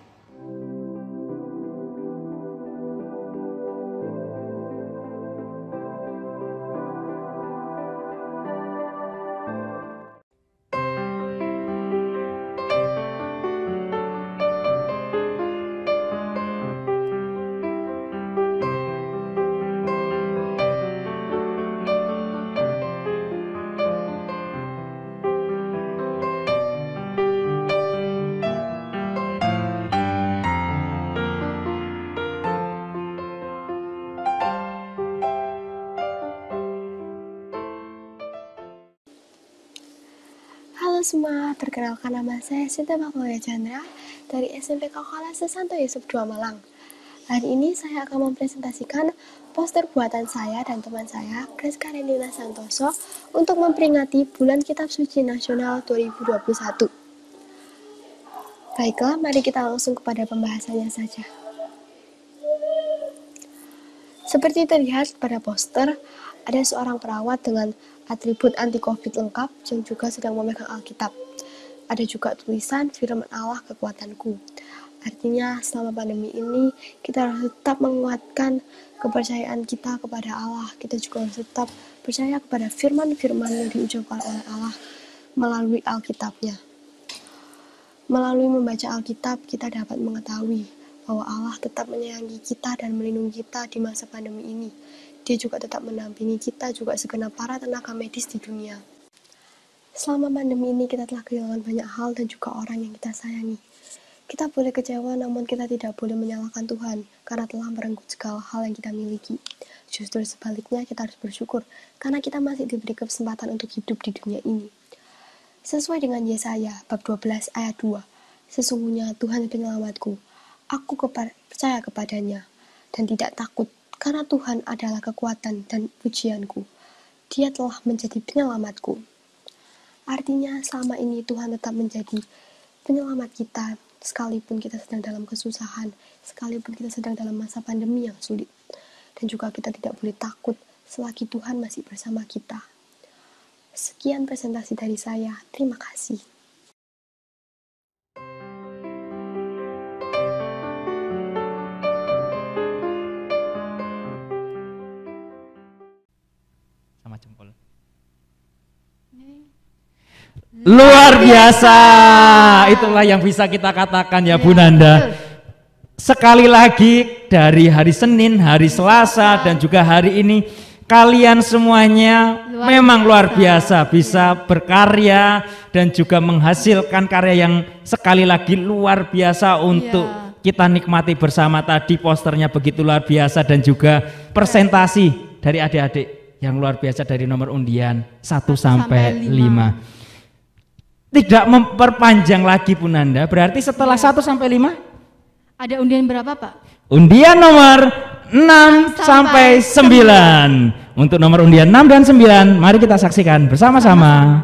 semua, perkenalkan nama saya Sinta Makulaya Chandra dari SMP Kokola Sesanto Yusuf II Malang. Hari ini saya akan mempresentasikan poster buatan saya dan teman saya, Grace Karenina Santoso, untuk memperingati Bulan Kitab Suci Nasional 2021. Baiklah, mari kita langsung kepada pembahasannya saja. Seperti terlihat pada poster, ada seorang perawat dengan atribut anti-COVID lengkap yang juga sedang memegang Alkitab. Ada juga tulisan firman Allah kekuatanku. Artinya selama pandemi ini kita harus tetap menguatkan kepercayaan kita kepada Allah. Kita juga harus tetap percaya kepada firman-firman yang diucapkan oleh Allah melalui Alkitabnya. Melalui membaca Alkitab kita dapat mengetahui bahwa Allah tetap menyayangi kita dan melindungi kita di masa pandemi ini. Dia juga tetap mendampingi kita, juga segenap para tenaga medis di dunia. Selama pandemi ini kita telah kehilangan banyak hal dan juga orang yang kita sayangi. Kita boleh kecewa, namun kita tidak boleh menyalahkan Tuhan karena telah merenggut segala hal yang kita miliki. Justru sebaliknya kita harus bersyukur karena kita masih diberi kesempatan untuk hidup di dunia ini. Sesuai dengan Yesaya bab 12 ayat 2, sesungguhnya Tuhan penyelamatku, aku percaya kepadanya dan tidak takut Karena Tuhan adalah kekuatan dan pujianku. Dia telah menjadi penyelamatku. Artinya selama ini Tuhan tetap menjadi penyelamat kita, sekalipun kita sedang dalam kesusahan, sekalipun kita sedang dalam masa pandemi yang sulit. Dan juga kita tidak boleh takut selagi Tuhan masih bersama kita. Sekian presentasi dari saya. Terima kasih. Sama jempol. Luar biasa. Itulah yang bisa kita katakan ya Bu Nanda. Sekali lagi dari hari Senin, hari Selasa dan juga hari ini kalian semuanya memang luar biasa, bisa berkarya dan juga menghasilkan karya yang sekali lagi luar biasa untuk kita nikmati bersama. Tadi posternya begitu luar biasa dan juga presentasi dari adik-adik yang luar biasa dari nomor undian 1 sampai 5. Tidak memperpanjang lagi Bu Nanda, berarti setelah 1 sampai 5 ada undian berapa Pak? Undian nomor 6 sampai 9. Untuk nomor undian 6 dan 9, mari kita saksikan bersama-sama.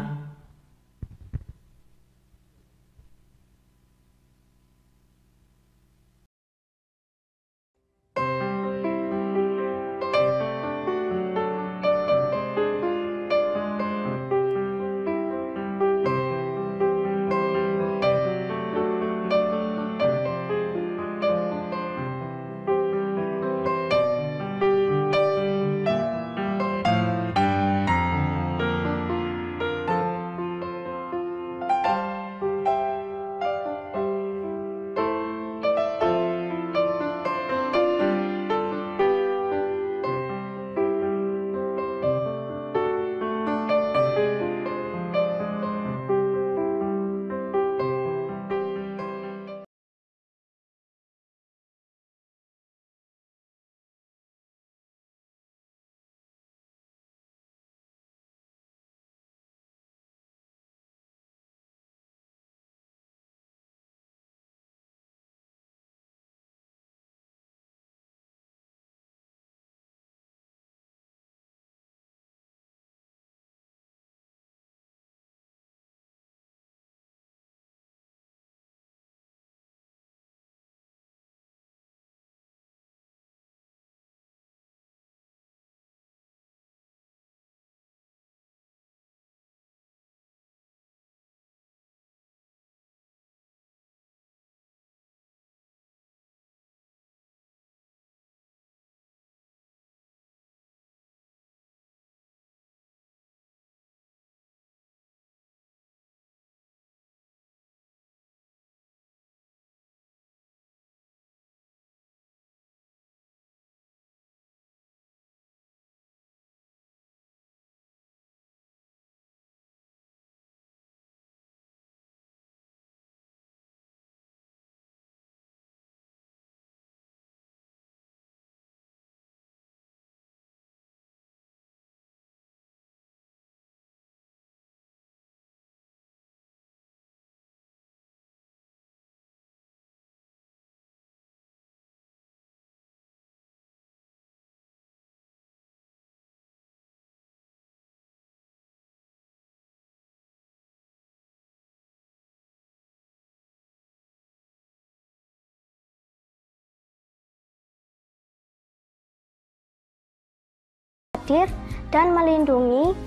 hadir dan melindungi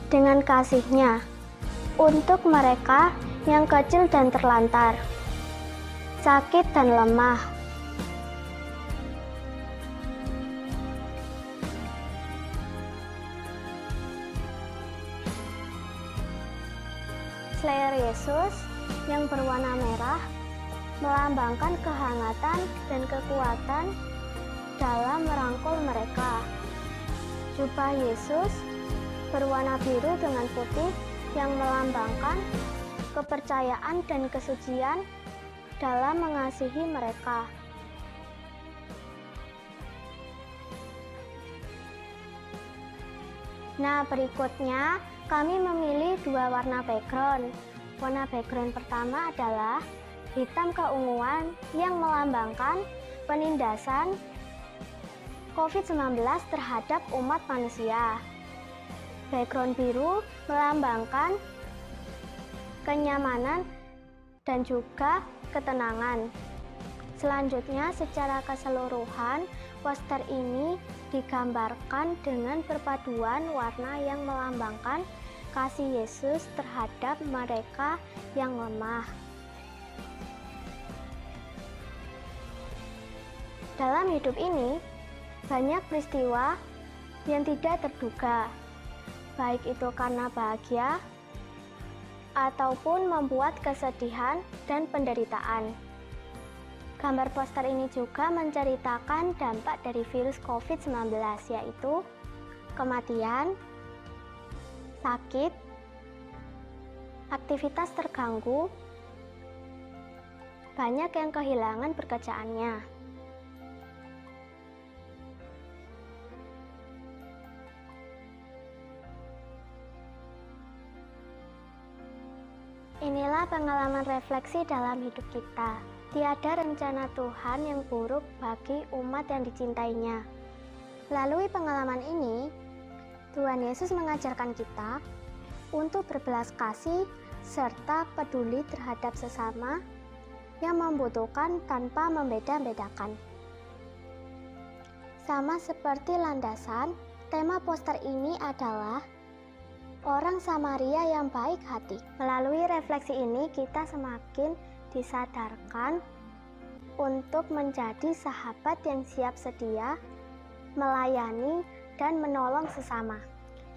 dengan kasih-Nya untuk mereka yang kecil dan terlantar, sakit dan lemah. Slayer Yesus yang berwarna merah melambangkan kehangatan dan kekuatan dalam merangkul mereka. Jubah Yesus berwarna biru dengan putih yang melambangkan kepercayaan dan kesucian dalam mengasihi mereka. Nah, berikutnya kami memilih dua warna background. Warna background pertama adalah hitam keunguan yang melambangkan penindasan COVID-19 terhadap umat manusia. Background biru melambangkan kenyamanan dan juga ketenangan. Selanjutnya, secara keseluruhan, poster ini digambarkan dengan perpaduan warna yang melambangkan kasih Yesus terhadap mereka yang lemah. Dalam hidup ini, banyak peristiwa yang tidak terduga, baik itu karena bahagia ataupun membuat kesedihan dan penderitaan. Gambar poster ini juga menceritakan dampak dari virus COVID-19, yaitu kematian, sakit, aktivitas terganggu, banyak yang kehilangan pekerjaannya. Inilah pengalaman refleksi dalam hidup kita. Tiada rencana Tuhan yang buruk bagi umat yang dicintainya. Melalui pengalaman ini, Tuhan Yesus mengajarkan kita untuk berbelas kasih serta peduli terhadap sesama yang membutuhkan tanpa membeda-bedakan. Sama seperti landasan, tema poster ini adalah orang Samaria yang baik hati. Melalui refleksi ini, kita semakin disadarkan untuk menjadi sahabat yang siap sedia, melayani, dan menolong sesama.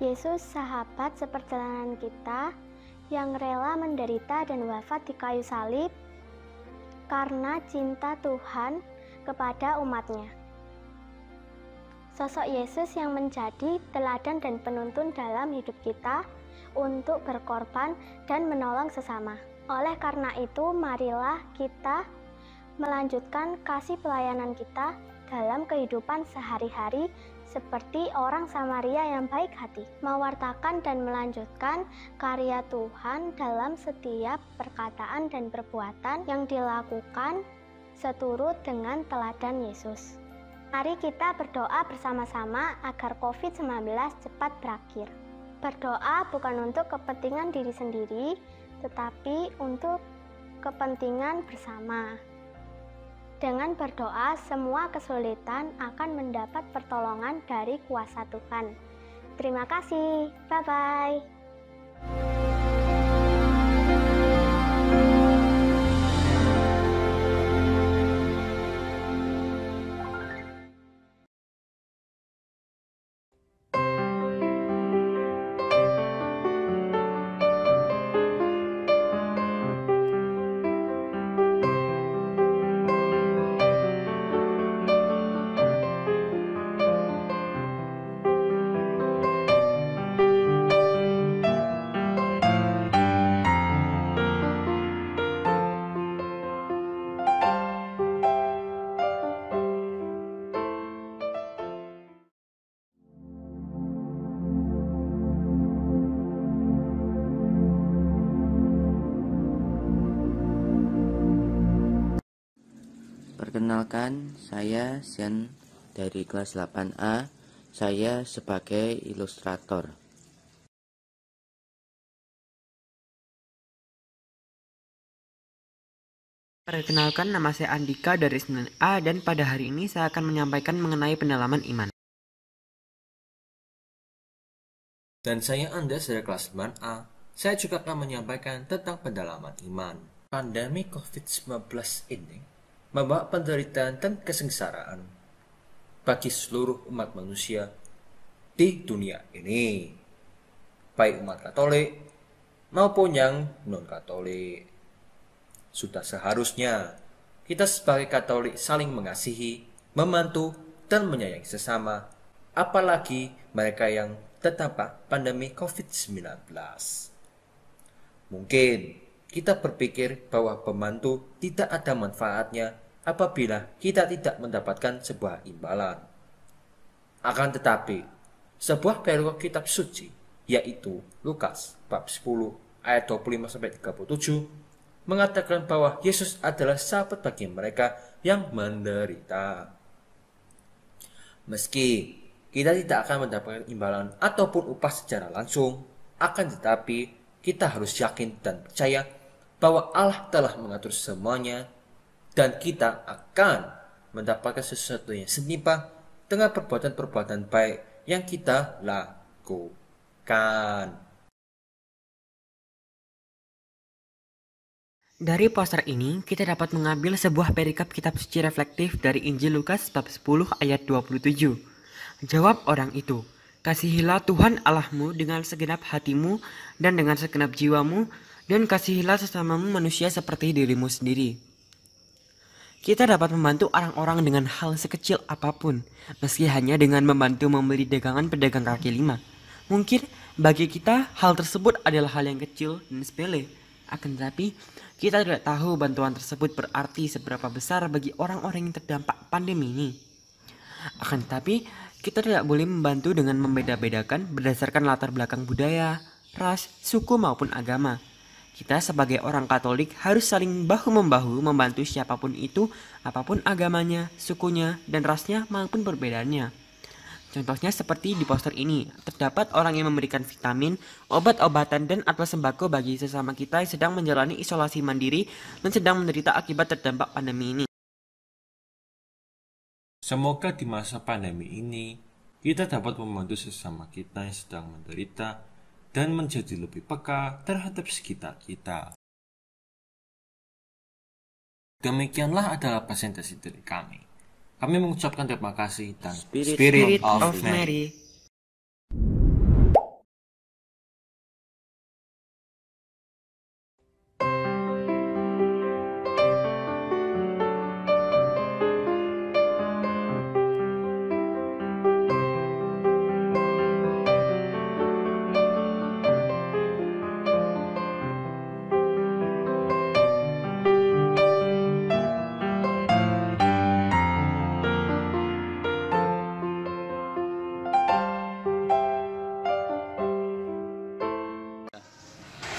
Yesus, sahabat seperjalanan kita, yang rela menderita dan wafat di kayu salib karena cinta Tuhan kepada umatnya. Sosok Yesus yang menjadi teladan dan penuntun dalam hidup kita untuk berkorban dan menolong sesama. Oleh karena itu, marilah kita melanjutkan kasih pelayanan kita dalam kehidupan sehari-hari seperti orang Samaria yang baik hati, mewartakan dan melanjutkan karya Tuhan dalam setiap perkataan dan perbuatan yang dilakukan seturut dengan teladan Yesus. Mari kita berdoa bersama-sama agar COVID-19 cepat berakhir. Berdoa bukan untuk kepentingan diri sendiri, tetapi untuk kepentingan bersama. Dengan berdoa, semua kesulitan akan mendapat pertolongan dari kuasa Tuhan. Terima kasih. Bye-bye. Perkenalkan, saya Sian dari kelas 8A. Saya sebagai ilustrator. Perkenalkan, nama saya Andika dari 9A dan pada hari ini saya akan menyampaikan mengenai pendalaman iman. Dan saya Andes dari kelas 9A. Saya juga akan menyampaikan tentang pendalaman iman. Pandemi COVID-19 ini membawa penderitaan dan kesengsaraan bagi seluruh umat manusia di dunia ini, baik umat Katolik maupun yang non-Katolik. Sudah seharusnya kita sebagai Katolik saling mengasihi, membantu, dan menyayangi sesama, apalagi mereka yang terdampak pandemi COVID-19. Mungkin kita berpikir bahwa membantu tidak ada manfaatnya apabila kita tidak mendapatkan sebuah imbalan. Akan tetapi, sebuah paragraf kitab suci, yaitu Lukas bab 10 ayat 25-37, mengatakan bahwa Yesus adalah sahabat bagi mereka yang menderita. Meski kita tidak akan mendapatkan imbalan ataupun upah secara langsung, akan tetapi kita harus yakin dan percaya bahwa Allah telah mengatur semuanya dan kita akan mendapatkan sesuatu yang setimpal dengan perbuatan-perbuatan baik yang kita lakukan. Dari poster ini, kita dapat mengambil sebuah perikop kitab suci reflektif dari Injil Lukas bab 10 ayat 27. Jawab orang itu, "Kasihilah Tuhan Allahmu dengan segenap hatimu dan dengan segenap jiwamu, dan kasihilah sesamamu manusia seperti dirimu sendiri." Kita dapat membantu orang-orang dengan hal sekecil apapun, meski hanya dengan membantu membeli dagangan pedagang kaki lima. Mungkin bagi kita hal tersebut adalah hal yang kecil dan sepele. Akan tetapi, kita tidak tahu bantuan tersebut berarti seberapa besar bagi orang-orang yang terdampak pandemi ini. Akan tetapi, kita tidak boleh membantu dengan membeda-bedakan berdasarkan latar belakang budaya, ras, suku maupun agama. Kita sebagai orang Katolik harus saling bahu-membahu membantu siapapun itu, apapun agamanya, sukunya, dan rasnya maupun perbedaannya. Contohnya seperti di poster ini, terdapat orang yang memberikan vitamin, obat-obatan, dan atau sembako bagi sesama kita yang sedang menjalani isolasi mandiri dan sedang menderita akibat terdampak pandemi ini. Semoga di masa pandemi ini, kita dapat membantu sesama kita yang sedang menderita dan menjadi lebih peka terhadap sekitar kita. Demikianlah adalah presentasi dari kami. Kami mengucapkan terima kasih dan Spirit of Mary.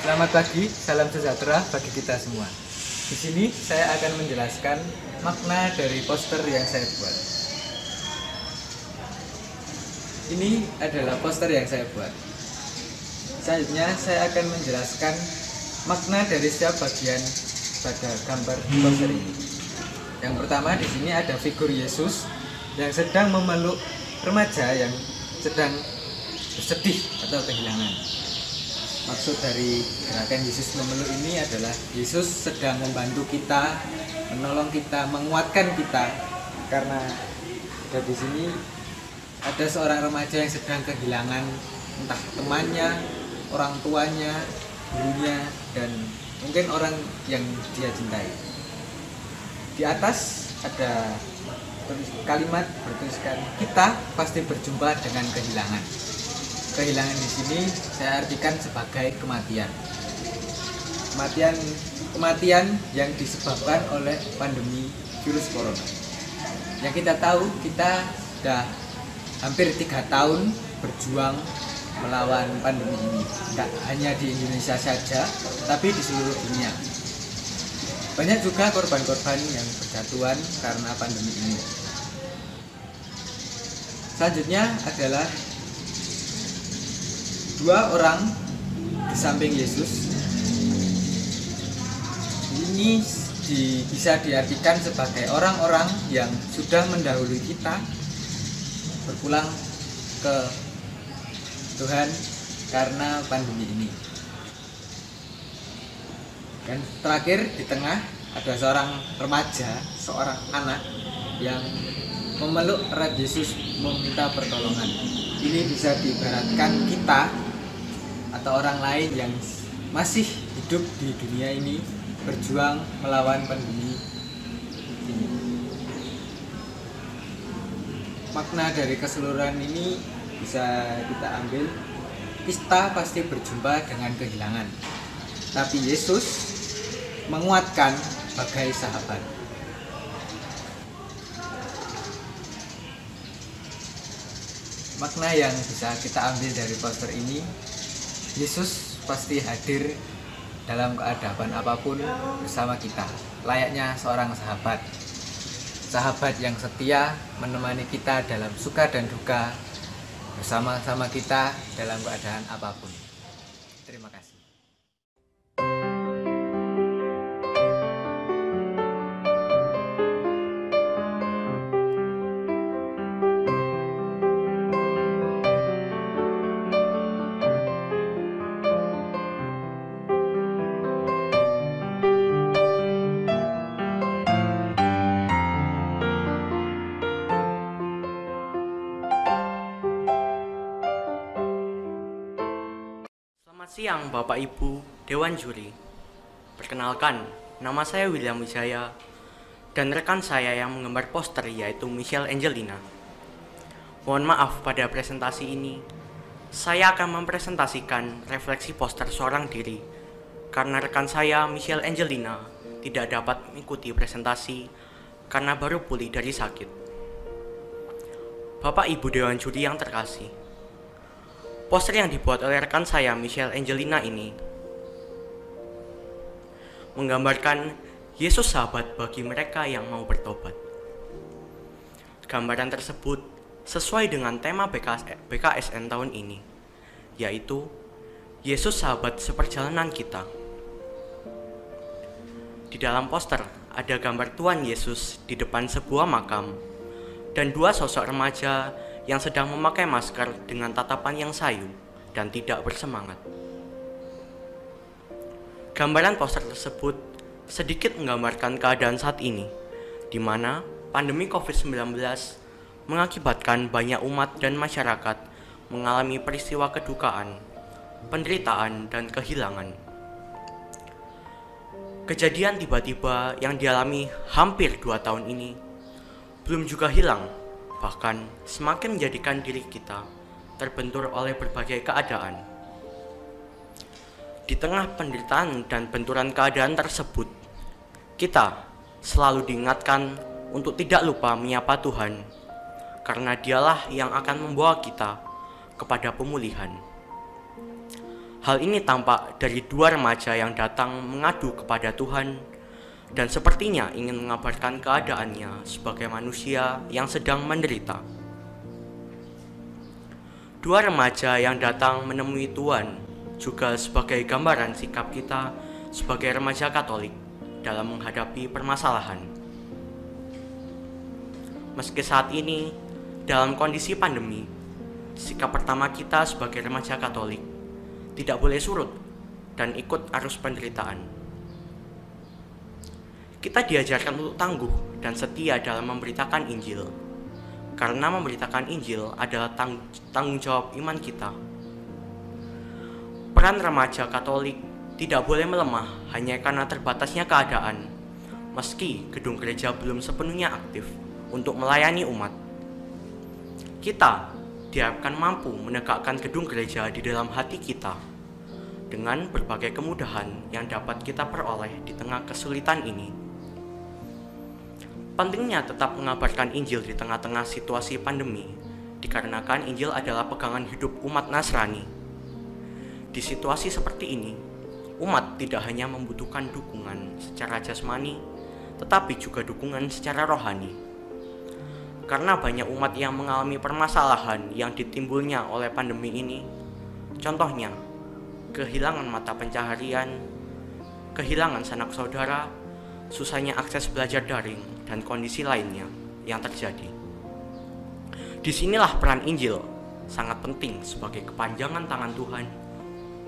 Selamat pagi, salam sejahtera bagi kita semua. Di sini saya akan menjelaskan makna dari poster yang saya buat. Ini adalah poster yang saya buat. Selanjutnya saya akan menjelaskan makna dari setiap bagian pada gambar poster ini. Yang pertama di sini ada figur Yesus yang sedang memeluk remaja yang sedang bersedih atau kehilangan. Maksud dari gerakan Yesus memeluk ini adalah Yesus sedang membantu kita, menolong kita, menguatkan kita. Karena di sini ada seorang remaja yang sedang kehilangan entah temannya, orang tuanya, gurunya, dan mungkin orang yang dia cintai. Di atas ada kalimat bertuliskan, kita pasti berjumpa dengan kehilangan. Kehilangan di sini saya artikan sebagai kematian. Kematian yang disebabkan oleh pandemi virus corona. Yang kita tahu, kita sudah hampir 3 tahun berjuang melawan pandemi ini. Tidak hanya di Indonesia saja, tapi di seluruh dunia. Banyak juga korban-korban yang berjatuhan karena pandemi ini. Selanjutnya adalah 2 orang di samping Yesus. Ini bisa diartikan sebagai orang-orang yang sudah mendahului kita berpulang ke Tuhan karena pandemi ini. Dan terakhir di tengah ada seorang remaja, seorang anak yang memeluk erat Yesus meminta pertolongan. Ini bisa diibaratkan kita atau orang lain yang masih hidup di dunia ini berjuang melawan pandemi ini. Makna dari keseluruhan ini bisa kita ambil, kita pasti berjumpa dengan kehilangan, tapi Yesus menguatkan bagai sahabat. Makna yang bisa kita ambil dari poster ini, Yesus pasti hadir dalam keadaan apapun bersama kita, layaknya seorang sahabat. sahabat yang setia menemani kita dalam suka dan duka, bersama-sama kita dalam keadaan apapun. Terima kasih. Siang Bapak Ibu Dewan Juri. Perkenalkan, nama saya William Wijaya dan rekan saya yang menggambar poster yaitu Michelle Angelina. Mohon maaf pada presentasi ini, saya akan mempresentasikan refleksi poster seorang diri karena rekan saya Michelle Angelina tidak dapat mengikuti presentasi karena baru pulih dari sakit. Bapak Ibu Dewan Juri yang terkasih, poster yang dibuat oleh rekan saya Michelle Angelina ini menggambarkan Yesus sahabat bagi mereka yang mau bertobat. Gambaran tersebut sesuai dengan tema BKSN tahun ini, yaitu Yesus sahabat seperjalanan kita. Di dalam poster ada gambar Tuhan Yesus di depan sebuah makam dan dua sosok remaja yang sedang memakai masker dengan tatapan yang sayu dan tidak bersemangat. Gambaran poster tersebut sedikit menggambarkan keadaan saat ini, di mana pandemi COVID-19 mengakibatkan banyak umat dan masyarakat mengalami peristiwa kedukaan, penderitaan, dan kehilangan. Kejadian tiba-tiba yang dialami hampir 2 tahun ini belum juga hilang, bahkan semakin menjadikan diri kita terbentur oleh berbagai keadaan. Di tengah penderitaan dan benturan keadaan tersebut, kita selalu diingatkan untuk tidak lupa menyapa Tuhan, karena Dialah yang akan membawa kita kepada pemulihan. Hal ini tampak dari 2 remaja yang datang mengadu kepada Tuhan dan sepertinya ingin mengabarkan keadaannya sebagai manusia yang sedang menderita. 2 remaja yang datang menemui Tuhan juga sebagai gambaran sikap kita sebagai remaja Katolik dalam menghadapi permasalahan. Meski saat ini dalam kondisi pandemi, sikap pertama kita sebagai remaja Katolik tidak boleh surut dan ikut arus penderitaan. Kita diajarkan untuk tangguh dan setia dalam memberitakan Injil, karena memberitakan Injil adalah tanggung jawab iman kita. Peran remaja Katolik tidak boleh melemah hanya karena terbatasnya keadaan, meski gedung gereja belum sepenuhnya aktif untuk melayani umat. Kita diharapkan mampu menegakkan gedung gereja di dalam hati kita dengan berbagai kemudahan yang dapat kita peroleh di tengah kesulitan ini. Pentingnya tetap mengabarkan Injil di tengah-tengah situasi pandemi, dikarenakan Injil adalah pegangan hidup umat Nasrani. Di situasi seperti ini, umat tidak hanya membutuhkan dukungan secara jasmani, tetapi juga dukungan secara rohani. Karena banyak umat yang mengalami permasalahan yang ditimbulnya oleh pandemi ini, contohnya, kehilangan mata pencaharian, kehilangan sanak saudara, susahnya akses belajar daring, dan kondisi lainnya yang terjadi. Disinilah peran Injil sangat penting sebagai kepanjangan tangan Tuhan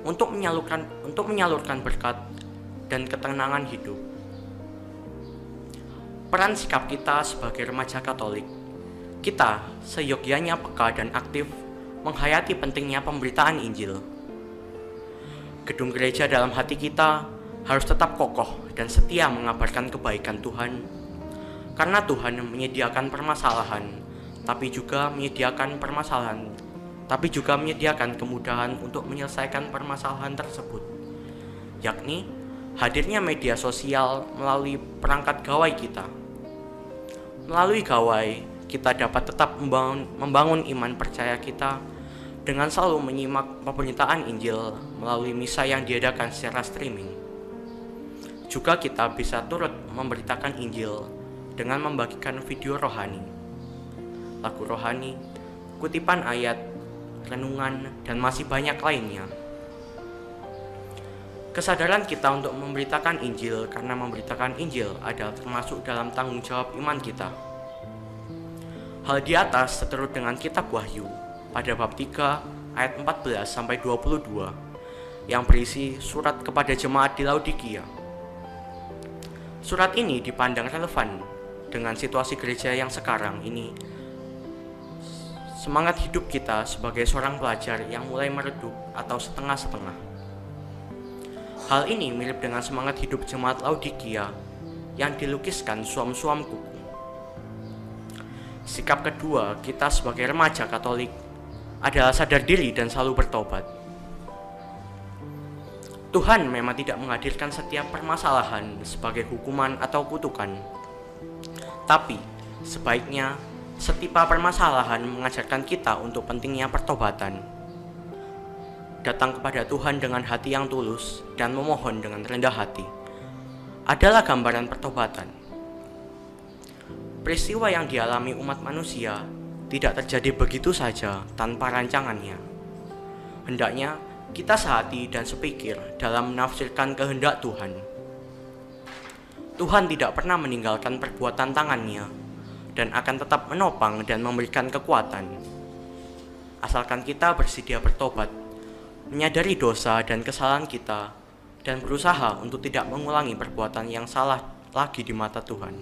untuk menyalurkan berkat dan ketenangan hidup. Peran sikap kita sebagai remaja Katolik, kita seyogyanya peka dan aktif menghayati pentingnya pemberitaan Injil. Gedung gereja dalam hati kita harus tetap kokoh dan setia mengabarkan kebaikan Tuhan, karena Tuhan menyediakan permasalahan, tapi juga menyediakan kemudahan untuk menyelesaikan permasalahan tersebut, yakni hadirnya media sosial melalui perangkat gawai kita. Melalui gawai, kita dapat tetap membangun iman percaya kita dengan selalu menyimak pemberitaan Injil melalui misa yang diadakan secara streaming. Juga kita bisa turut memberitakan Injil dengan membagikan video rohani, lagu rohani, kutipan ayat, renungan, dan masih banyak lainnya. Kesadaran kita untuk memberitakan Injil karena memberitakan Injil adalah termasuk dalam tanggung jawab iman kita. Hal di atas seturut dengan kitab Wahyu pada bab 3 ayat 14-22 yang berisi surat kepada jemaat di Laodikia. Surat ini dipandang relevan dengan situasi gereja yang sekarang ini. Semangat hidup kita sebagai seorang pelajar yang mulai meredup atau setengah-setengah. Hal ini mirip dengan semangat hidup jemaat Laodikia yang dilukiskan suam-suam kuku. Sikap kedua kita sebagai remaja Katolik adalah sadar diri dan selalu bertobat. Tuhan memang tidak menghadirkan setiap permasalahan sebagai hukuman atau kutukan. Tapi, sebaiknya setiap permasalahan mengajarkan kita untuk pentingnya pertobatan. Datang kepada Tuhan dengan hati yang tulus dan memohon dengan rendah hati adalah gambaran pertobatan. Peristiwa yang dialami umat manusia tidak terjadi begitu saja tanpa rancangannya. Hendaknya kita sehati dan sepikir dalam menafsirkan kehendak Tuhan. Tuhan tidak pernah meninggalkan perbuatan tangannya dan akan tetap menopang dan memberikan kekuatan. Asalkan kita bersedia bertobat, menyadari dosa dan kesalahan kita, dan berusaha untuk tidak mengulangi perbuatan yang salah lagi di mata Tuhan.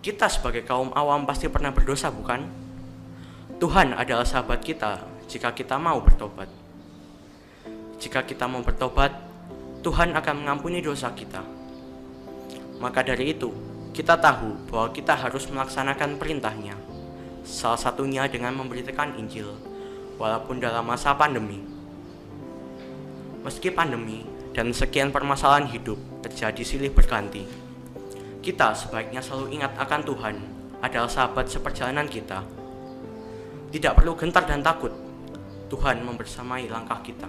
Kita sebagai kaum awam pasti pernah berdosa, bukan? Tuhan adalah sahabat kita jika kita mau bertobat. Jika kita mau bertobat, Tuhan akan mengampuni dosa kita. Maka dari itu, kita tahu bahwa kita harus melaksanakan perintahnya, salah satunya dengan memberitakan Injil, walaupun dalam masa pandemi. Meski pandemi dan sekian permasalahan hidup terjadi silih berganti, kita sebaiknya selalu ingat akan Tuhan adalah sahabat seperjalanan kita. Tidak perlu gentar dan takut, Tuhan membersamai langkah kita.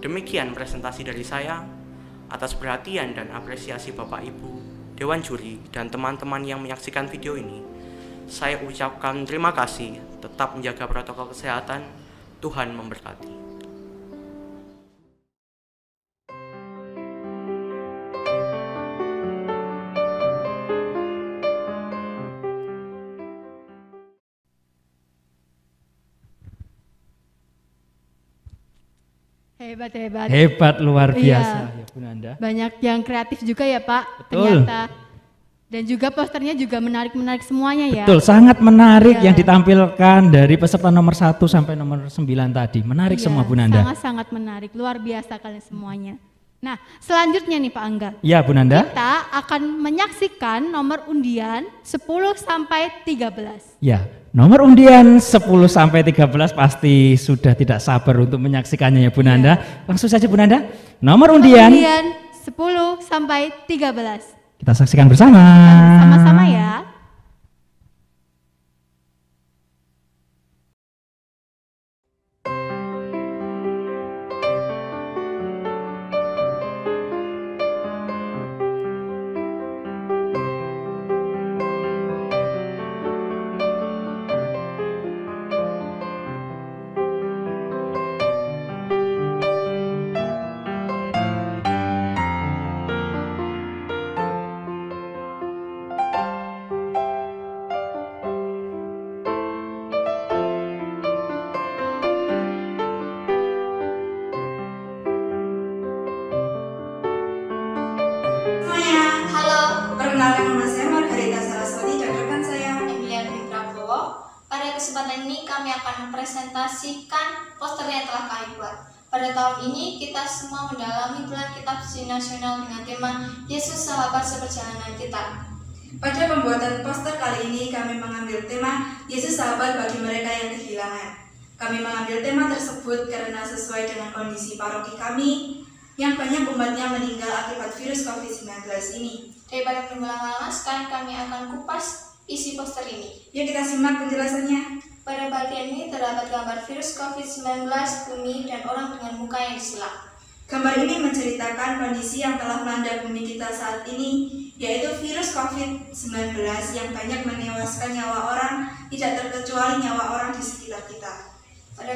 Demikian presentasi dari saya. Atas perhatian dan apresiasi Bapak Ibu, Dewan Juri, dan teman-teman yang menyaksikan video ini, saya ucapkan terima kasih. Tetap menjaga protokol kesehatan. Tuhan memberkati. Hebat. Hebat, luar biasa Iya. ya Bu Nanda. Banyak yang kreatif juga ya Pak, Betul. ternyata. Dan juga posternya juga menarik-menarik semuanya ya. Betul, sangat menarik Iya. yang ditampilkan dari peserta nomor 1 sampai nomor 9 tadi. Menarik Iya, semua Bu Nanda. Sangat-sangat menarik, luar biasa kalian semuanya. Nah, selanjutnya nih Pak Angga. Ya Bu Nanda. Kita akan menyaksikan nomor undian 10 sampai 13. Ya, nomor undian 10 sampai 13 pasti sudah tidak sabar untuk menyaksikannya ya Bu Nanda. Langsung saja Bu Nanda. Nomor undian 10 sampai 13. kita saksikan bersama. Sama-sama ya. Perkenalkan, nama saya Margarita Saraswati dan rekan saya Emilia Dwi Prabowo. Pada kesempatan ini kami akan mempresentasikan poster yang telah kami buat. Pada tahun ini kita semua mendalami bulan kitab suci nasional dengan tema Yesus Sahabat Seperjalanan Kita. Pada pembuatan poster kali ini kami mengambil tema Yesus Sahabat bagi mereka yang kehilangan. Kami mengambil tema tersebut karena sesuai dengan kondisi paroki kami yang banyak umatnya meninggal akibat virus COVID-19 ini. Daripada berlama-lama, sekarang kami akan kupas isi poster ini. Yuk kita simak penjelasannya. Pada bagian ini terdapat gambar virus COVID-19, bumi, dan orang dengan muka yang disilap. Gambar ini menceritakan kondisi yang telah melanda bumi kita saat ini, yaitu virus COVID-19 yang banyak menewaskan nyawa orang, tidak terkecuali nyawa orang di sekitar kita. Pada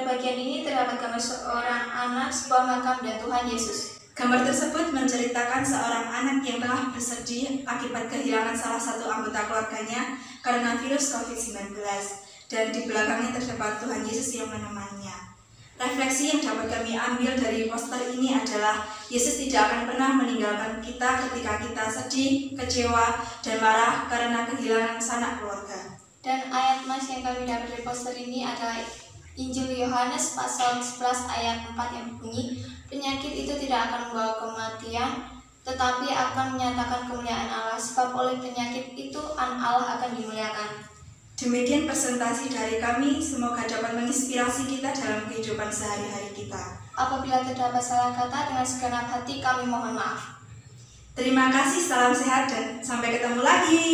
bagian ini terdapat gambar seorang anak, sebuah makam, dan Tuhan Yesus. Gambar tersebut menceritakan seorang anak yang telah bersedih akibat kehilangan salah satu anggota keluarganya karena virus COVID-19, dan di belakangnya terdapat Tuhan Yesus yang menemaninya. Refleksi yang dapat kami ambil dari poster ini adalah Yesus tidak akan pernah meninggalkan kita ketika kita sedih, kecewa, dan marah karena kehilangan sanak keluarga. Dan ayat mas yang kami dapat dari poster ini adalah Injil Yohanes pasal 11 ayat 4 yang berbunyi, penyakit itu tidak akan membawa kematian, tetapi akan menyatakan kemuliaan Allah, sebab oleh penyakit itu Allah akan dimuliakan. Demikian presentasi dari kami, semoga dapat menginspirasi kita dalam kehidupan sehari-hari kita. Apabila terdapat salah kata, dengan segenap hati kami mohon maaf. Terima kasih, salam sehat, dan sampai ketemu lagi.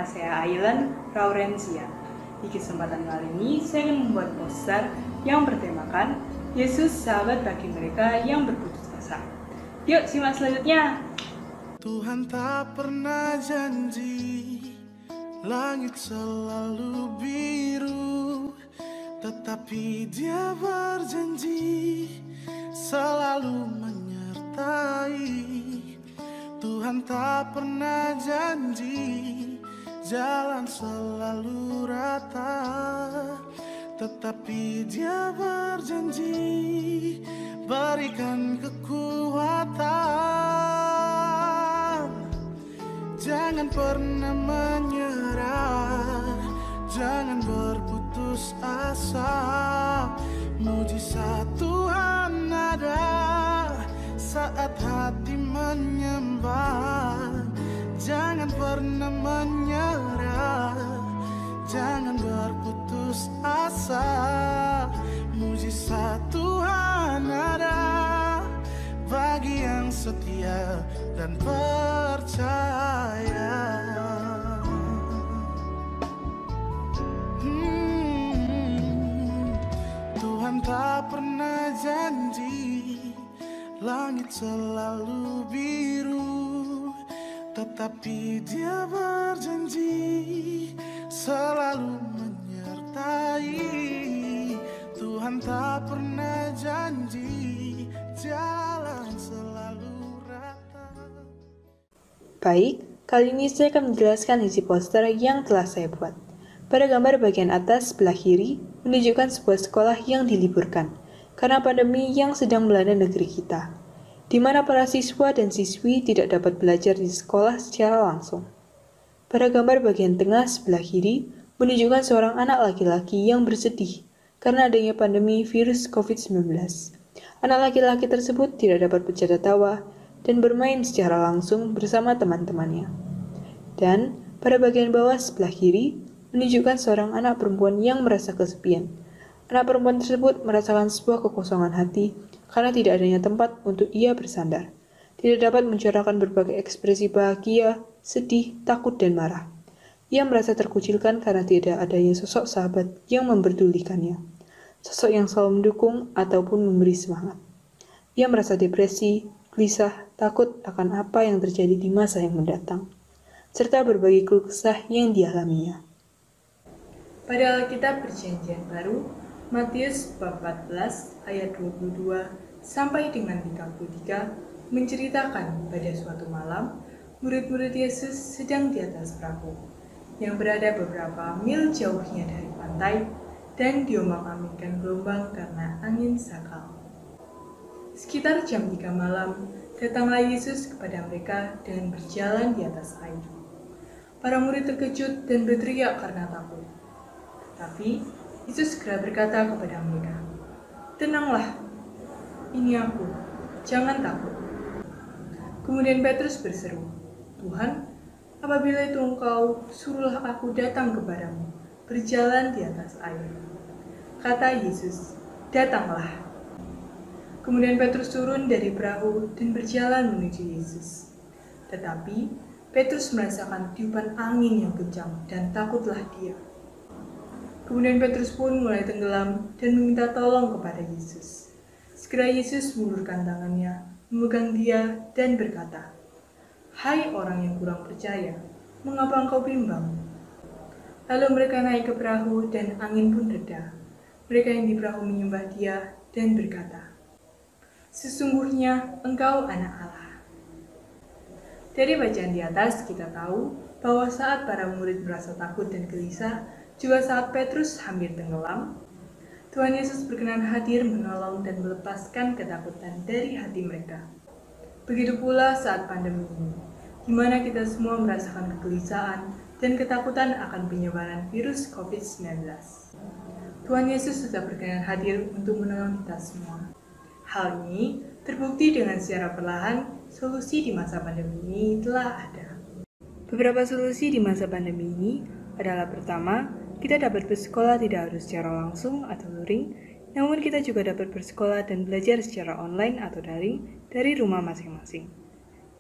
Saya Ailen Raurensia. Di kesempatan kali ini saya akan membuat poster yang bertemakan Yesus sahabat bagi mereka yang berputus asa. Yuk simak selanjutnya. Tuhan tak pernah janji langit selalu biru, tetapi Dia berjanji selalu menyertai. Tuhan tak pernah janji jalan selalu rata, tetapi Dia berjanji berikan kekuatan. Jangan pernah menyerah, jangan berputus asa. Mujizat Tuhan ada saat hati menyembah. Jangan pernah menyerah, jangan berputus asa. Mujizat Tuhan ada bagi yang setia dan percaya. Tuhan tak pernah janji langit selalu biru, tetapi Dia berjanji selalu menyertai. Tuhan tak pernah janji jalan selalu rata. Baik, kali ini saya akan menjelaskan isi poster yang telah saya buat. Pada gambar bagian atas sebelah kiri menunjukkan sebuah sekolah yang diliburkan karena pandemi yang sedang melanda negeri kita, di mana para siswa dan siswi tidak dapat belajar di sekolah secara langsung. Pada gambar bagian tengah sebelah kiri menunjukkan seorang anak laki-laki yang bersedih karena adanya pandemi virus COVID-19. Anak laki-laki tersebut tidak dapat bercanda tawa dan bermain secara langsung bersama teman-temannya. Dan pada bagian bawah sebelah kiri menunjukkan seorang anak perempuan yang merasa kesepian. Anak perempuan tersebut merasakan sebuah kekosongan hati karena tidak adanya tempat untuk ia bersandar. Tidak dapat mencurahkan berbagai ekspresi bahagia, sedih, takut, dan marah. Ia merasa terkucilkan karena tidak adanya sosok sahabat yang memperdulikannya, sosok yang selalu mendukung ataupun memberi semangat. Ia merasa depresi, gelisah, takut akan apa yang terjadi di masa yang mendatang, serta berbagi keluh kesah yang dialaminya. Pada Alkitab Perjanjian Baru, Matius bab 14 ayat 22 sampai dengan 33 menceritakan pada suatu malam, murid-murid Yesus sedang di atas perahu yang berada beberapa mil jauhnya dari pantai dan diombang-ambingkan gelombang karena angin sakal. Sekitar jam 3 malam, datanglah Yesus kepada mereka dengan berjalan di atas air. Para murid terkejut dan berteriak karena takut. Tapi Yesus segera berkata kepada mereka, "Tenanglah, ini aku, jangan takut." Kemudian Petrus berseru, "Tuhan, apabila itu Engkau, suruhlah aku datang kepadamu, berjalan di atas air." Kata Yesus, "Datanglah." Kemudian Petrus turun dari perahu dan berjalan menuju Yesus. Tetapi Petrus merasakan tiupan angin yang kencang dan takutlah dia. Kemudian Petrus pun mulai tenggelam dan meminta tolong kepada Yesus. Segera Yesus mengulurkan tangannya, memegang dia dan berkata, "Hai orang yang kurang percaya, mengapa engkau bimbang?" Lalu mereka naik ke perahu dan angin pun reda. Mereka yang di perahu menyembah dia dan berkata, "Sesungguhnya engkau anak Allah." Dari bacaan di atas kita tahu bahwa saat para murid merasa takut dan gelisah, juga saat Petrus hampir tenggelam, Tuhan Yesus berkenan hadir menolong dan melepaskan ketakutan dari hati mereka. Begitu pula saat pandemi ini, di mana kita semua merasakan kegelisahan dan ketakutan akan penyebaran virus COVID-19. Tuhan Yesus sudah berkenan hadir untuk menolong kita semua. Hal ini terbukti dengan secara perlahan solusi di masa pandemi ini telah ada. Beberapa solusi di masa pandemi ini adalah pertama, kita dapat bersekolah tidak harus secara langsung atau luring, namun kita juga dapat bersekolah dan belajar secara online atau daring dari rumah masing-masing.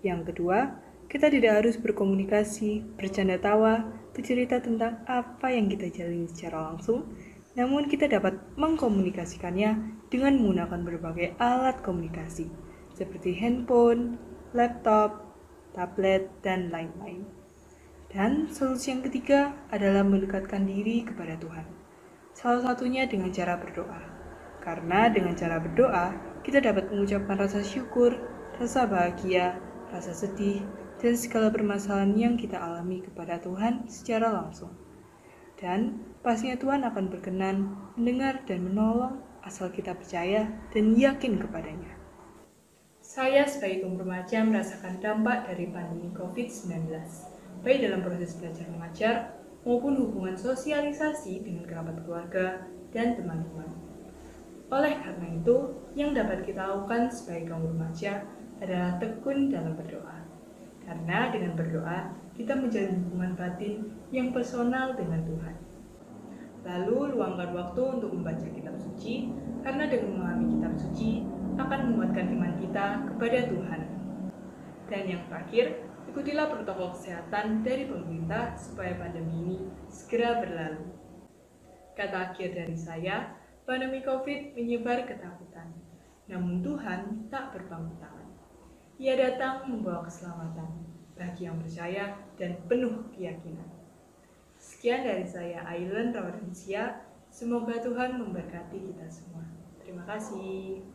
Yang kedua, kita tidak harus berkomunikasi, bercanda tawa, bercerita tentang apa yang kita jalani secara langsung, namun kita dapat mengkomunikasikannya dengan menggunakan berbagai alat komunikasi, seperti handphone, laptop, tablet, dan lain-lain. Dan solusi yang ketiga adalah mendekatkan diri kepada Tuhan. Salah satunya dengan cara berdoa. Karena dengan cara berdoa, kita dapat mengucapkan rasa syukur, rasa bahagia, rasa sedih, dan segala permasalahan yang kita alami kepada Tuhan secara langsung. Dan pastinya Tuhan akan berkenan mendengar dan menolong asal kita percaya dan yakin kepadanya. Saya sebagai kaum remaja merasakan dampak dari pandemi COVID-19. Baik dalam proses belajar mengajar maupun hubungan sosialisasi dengan kerabat keluarga dan teman-teman. Oleh karena itu, yang dapat kita lakukan sebagai kaum remaja adalah tekun dalam berdoa. Karena dengan berdoa, kita menjalin hubungan batin yang personal dengan Tuhan. Lalu, luangkan waktu untuk membaca kitab suci, karena dengan memahami kitab suci akan menguatkan iman kita kepada Tuhan. Dan yang terakhir, ikutilah protokol kesehatan dari pemerintah supaya pandemi ini segera berlalu. Kata akhir dari saya, pandemi COVID menyebar ketakutan. Namun Tuhan tak berpangku tangan. Ia datang membawa keselamatan bagi yang percaya dan penuh keyakinan. Sekian dari saya, Ailen Rawadensia. Semoga Tuhan memberkati kita semua. Terima kasih.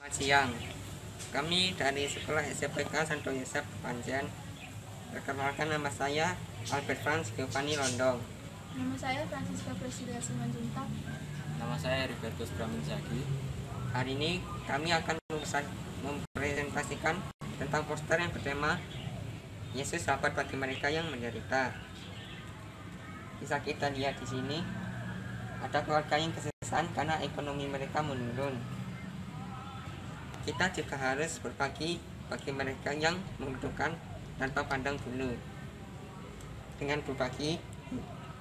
Siang, kami dari sekolah SPK Santo Yosef Panjen. Perkenalkan, nama saya Albert Franz Giovanni Londong. Nama saya Francisca Priscilla Simanjuntak. Nama saya Robertus Braminzaki. Hari ini kami akan mempresentasikan tentang poster yang bertema Yesus sahabat bagi mereka yang menderita. Bisa kita lihat di sini ada keluarga yang kesusahan karena ekonomi mereka menurun. Kita juga harus berbagi bagi mereka yang membutuhkan tanpa pandang bulu. Dengan berbagi,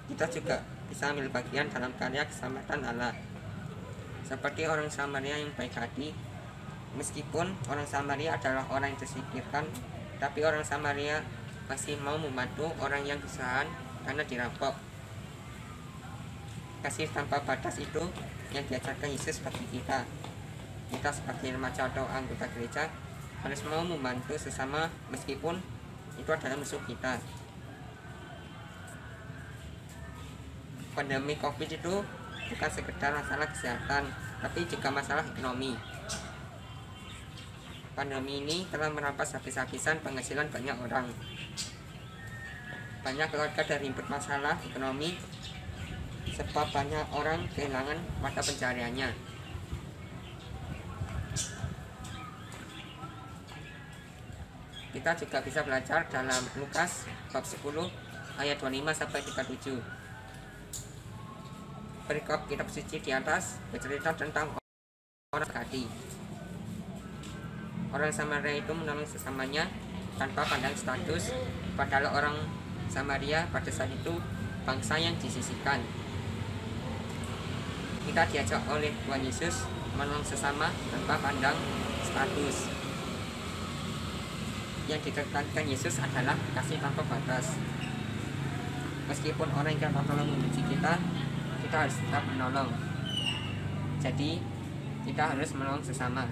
kita juga bisa ambil bagian dalam karya keselamatan Allah. Seperti orang Samaria yang baik hati, meskipun orang Samaria adalah orang yang disingkirkan, tapi orang Samaria masih mau membantu orang yang kesusahan karena dirampok. Kasih tanpa batas itu yang diajarkan Yesus bagi kita. Kita sebagai remaja atau anggota gereja harus mau membantu sesama meskipun itu adalah musuh kita. Pandemi COVID itu bukan sekedar masalah kesehatan, tapi juga masalah ekonomi. Pandemi ini telah merampas habis-habisan penghasilan banyak orang. Banyak keluarga terhimpit masalah ekonomi sebab banyak orang kehilangan mata pencariannya. Kita juga bisa belajar dalam Lukas bab 10 ayat 25 sampai 37. Perikop kitab suci di atas bercerita tentang orang hati. Orang Samaria itu menolong sesamanya tanpa pandang status, padahal orang Samaria pada saat itu bangsa yang disisihkan. Kita diajak oleh Tuhan Yesus menolong sesama tanpa pandang status. Yang ditekankan Yesus adalah kasih tanpa batas. Meskipun orang yang kita tolong membenci kita harus tetap menolong. Jadi kita harus menolong sesama.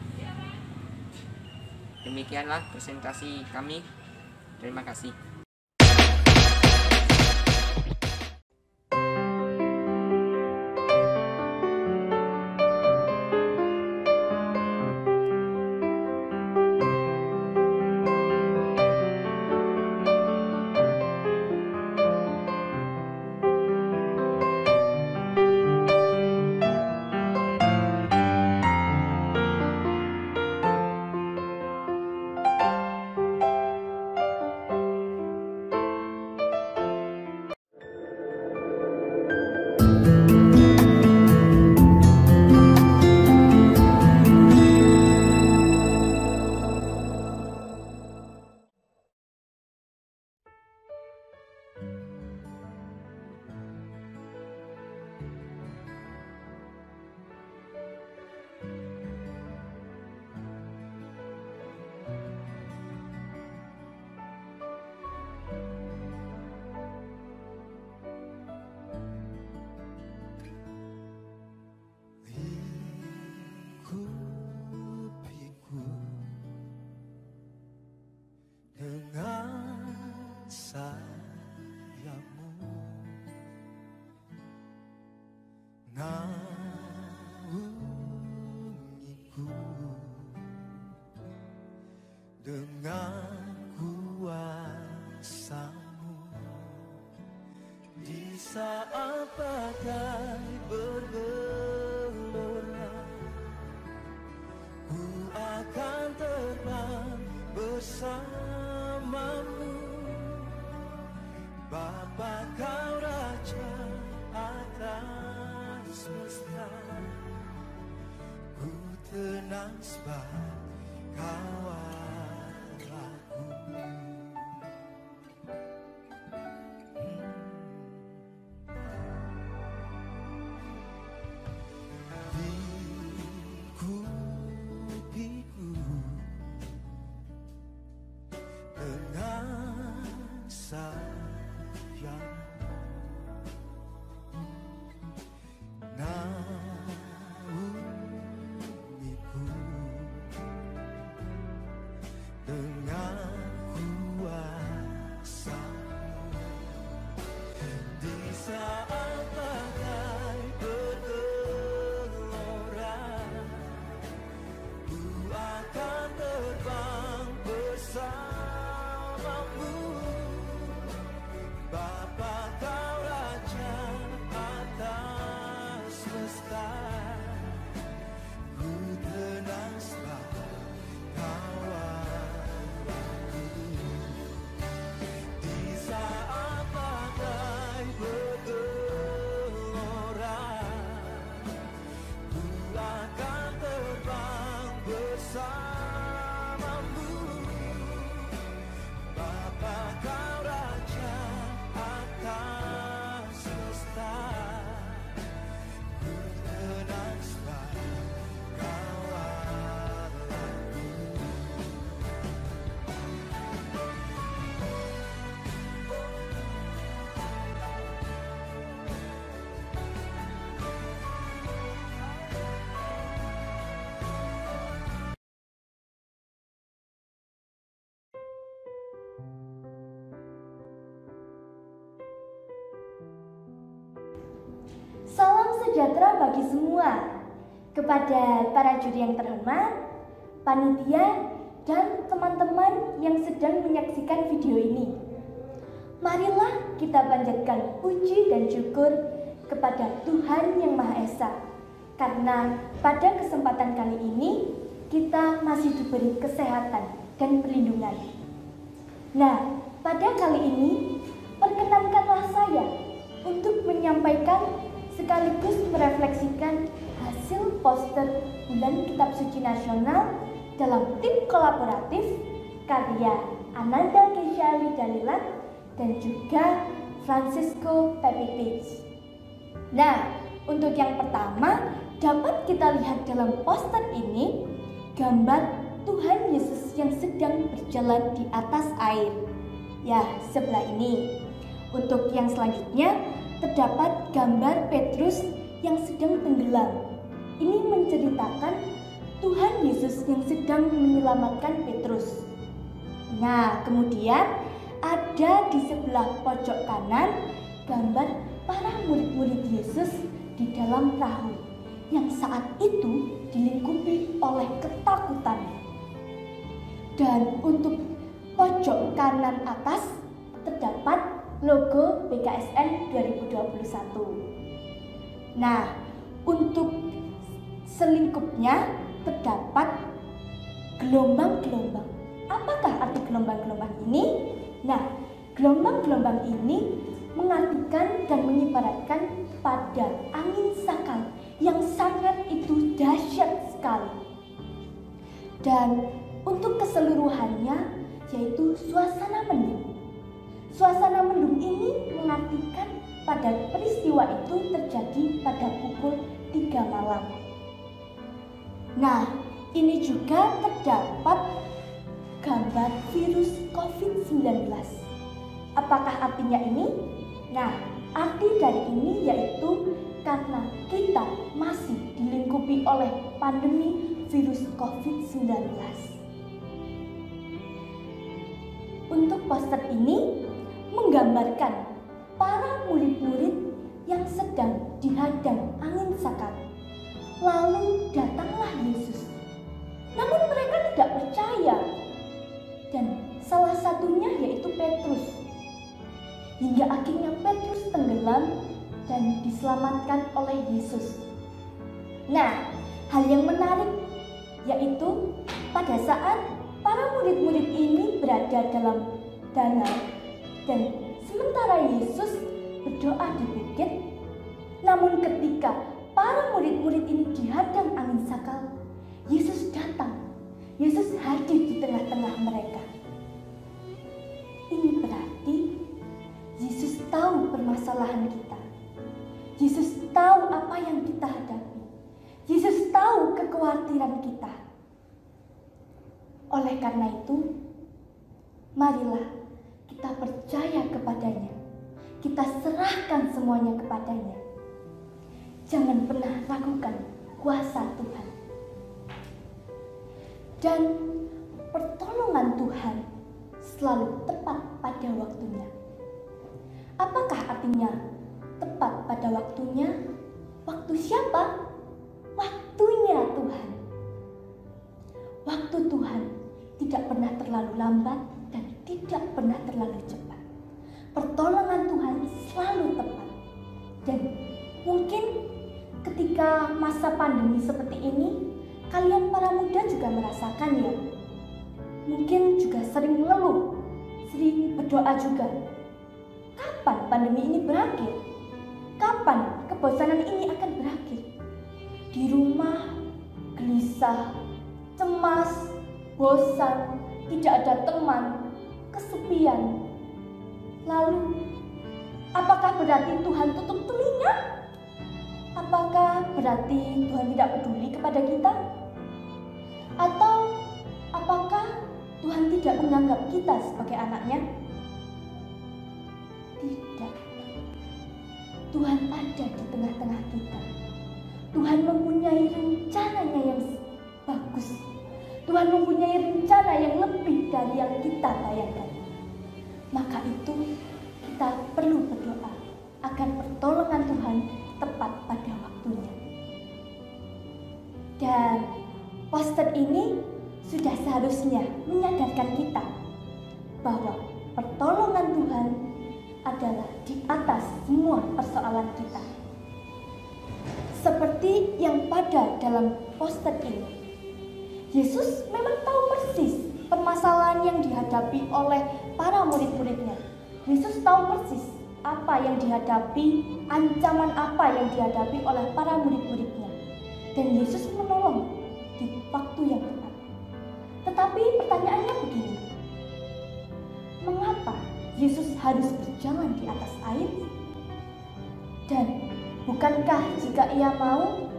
Demikianlah presentasi kami. Terima kasih. Dengan kuasa-Mu di saat badai bergelora, ku akan terbang bersama-Mu. Bapa, Kau Raja atas semesta, ku tenang sebab Kau sejahtera bagi semua. Kepada para juri yang terhormat, panitia, dan teman-teman yang sedang menyaksikan video ini. Marilah kita panjatkan puji dan syukur kepada Tuhan Yang Maha Esa, karena pada kesempatan kali ini kita masih diberi kesehatan dan perlindungan. Nah, pada kali ini perkenankanlah saya untuk menyampaikan sekaligus merefleksikan hasil poster Bulan Kitab Suci Nasional dalam tim kolaboratif karya Ananda Kesyali Dalilan dan juga Francisco Pepitich. Nah, untuk yang pertama dapat kita lihat dalam poster ini gambar Tuhan Yesus yang sedang berjalan di atas air. Ya, sebelah ini. Untuk yang selanjutnya terdapat gambar Petrus yang sedang tenggelam. Ini menceritakan Tuhan Yesus yang sedang menyelamatkan Petrus. Nah, kemudian ada di sebelah pojok kanan gambar para murid-murid Yesus di dalam perahu yang saat itu dilingkupi oleh ketakutan. Dan untuk pojok kanan atas terdapat logo BKSN 2021. Nah, untuk selingkupnya terdapat gelombang-gelombang. Apakah arti gelombang-gelombang ini? Nah, gelombang-gelombang ini mengartikan dan menyibaratkan pada angin sakal yang sangat itu dahsyat sekali. Dan untuk keseluruhannya yaitu suasana mendung. Suasana mendung ini mengartikan pada peristiwa itu terjadi pada pukul 3 malam. Nah, ini juga terdapat gambar virus COVID-19. Apakah artinya ini? Nah, arti dari ini yaitu karena kita masih dilingkupi oleh pandemi virus COVID-19. Untuk poster ini menggambarkan para murid-murid yang sedang dihadang angin sakal. Lalu datanglah Yesus. Namun mereka tidak percaya. Dan salah satunya yaitu Petrus. Hingga akhirnya Petrus tenggelam dan diselamatkan oleh Yesus. Nah, hal yang menarik yaitu pada saat para murid-murid ini berada dalam danau dan sementara Yesus berdoa di bukit, namun ketika para murid-murid ini dihadang angin sakal, Yesus datang. Yesus hadir di tengah-tengah mereka. Ini berarti Yesus tahu permasalahan kita. Yesus tahu apa yang kita hadapi. Yesus tahu kekhawatiran kita. Oleh karena itu, marilah kita percaya kepadanya. Kita serahkan semuanya kepadanya. Jangan pernah ragukan kuasa Tuhan. Dan pertolongan Tuhan selalu tepat pada waktunya. Apakah artinya tepat pada waktunya? Waktu siapa? Waktunya Tuhan. Waktu Tuhan tidak pernah terlalu lambat dan tidak pernah terlalu cepat. Pertolongan Tuhan selalu tepat. Dan mungkin ketika masa pandemi seperti ini, kalian para muda juga merasakan ya. Mungkin juga sering mengeluh, sering berdoa juga. Kapan pandemi ini berakhir? Kapan kebosanan ini akan berakhir? Di rumah, gelisah, cemas, bosan, tidak ada teman, kesepian. Lalu, apakah berarti Tuhan tutup telinga? Apakah berarti Tuhan tidak peduli kepada kita? Atau apakah Tuhan tidak menganggap kita sebagai anaknya? Tidak. Tuhan ada di tengah-tengah kita. Tuhan mempunyai rencananya yang bagus. Tuhan mempunyai rencana yang lebih dari yang kita bayangkan. Maka itu kita perlu berdoa agar pertolongan Tuhan tepat pada waktunya. Dan poster ini sudah seharusnya menyadarkan kita bahwa pertolongan Tuhan adalah di atas semua persoalan kita. Seperti yang pada dalam poster ini, Yesus memang tahu persis permasalahan yang dihadapi oleh para murid-muridnya. Yesus tahu persis apa yang dihadapi, ancaman apa yang dihadapi oleh para murid-muridnya. Dan Yesus menolong di waktu yang tepat. Tetapi pertanyaannya begini, mengapa Yesus harus berjalan di atas air? Dan bukankah jika ia mau,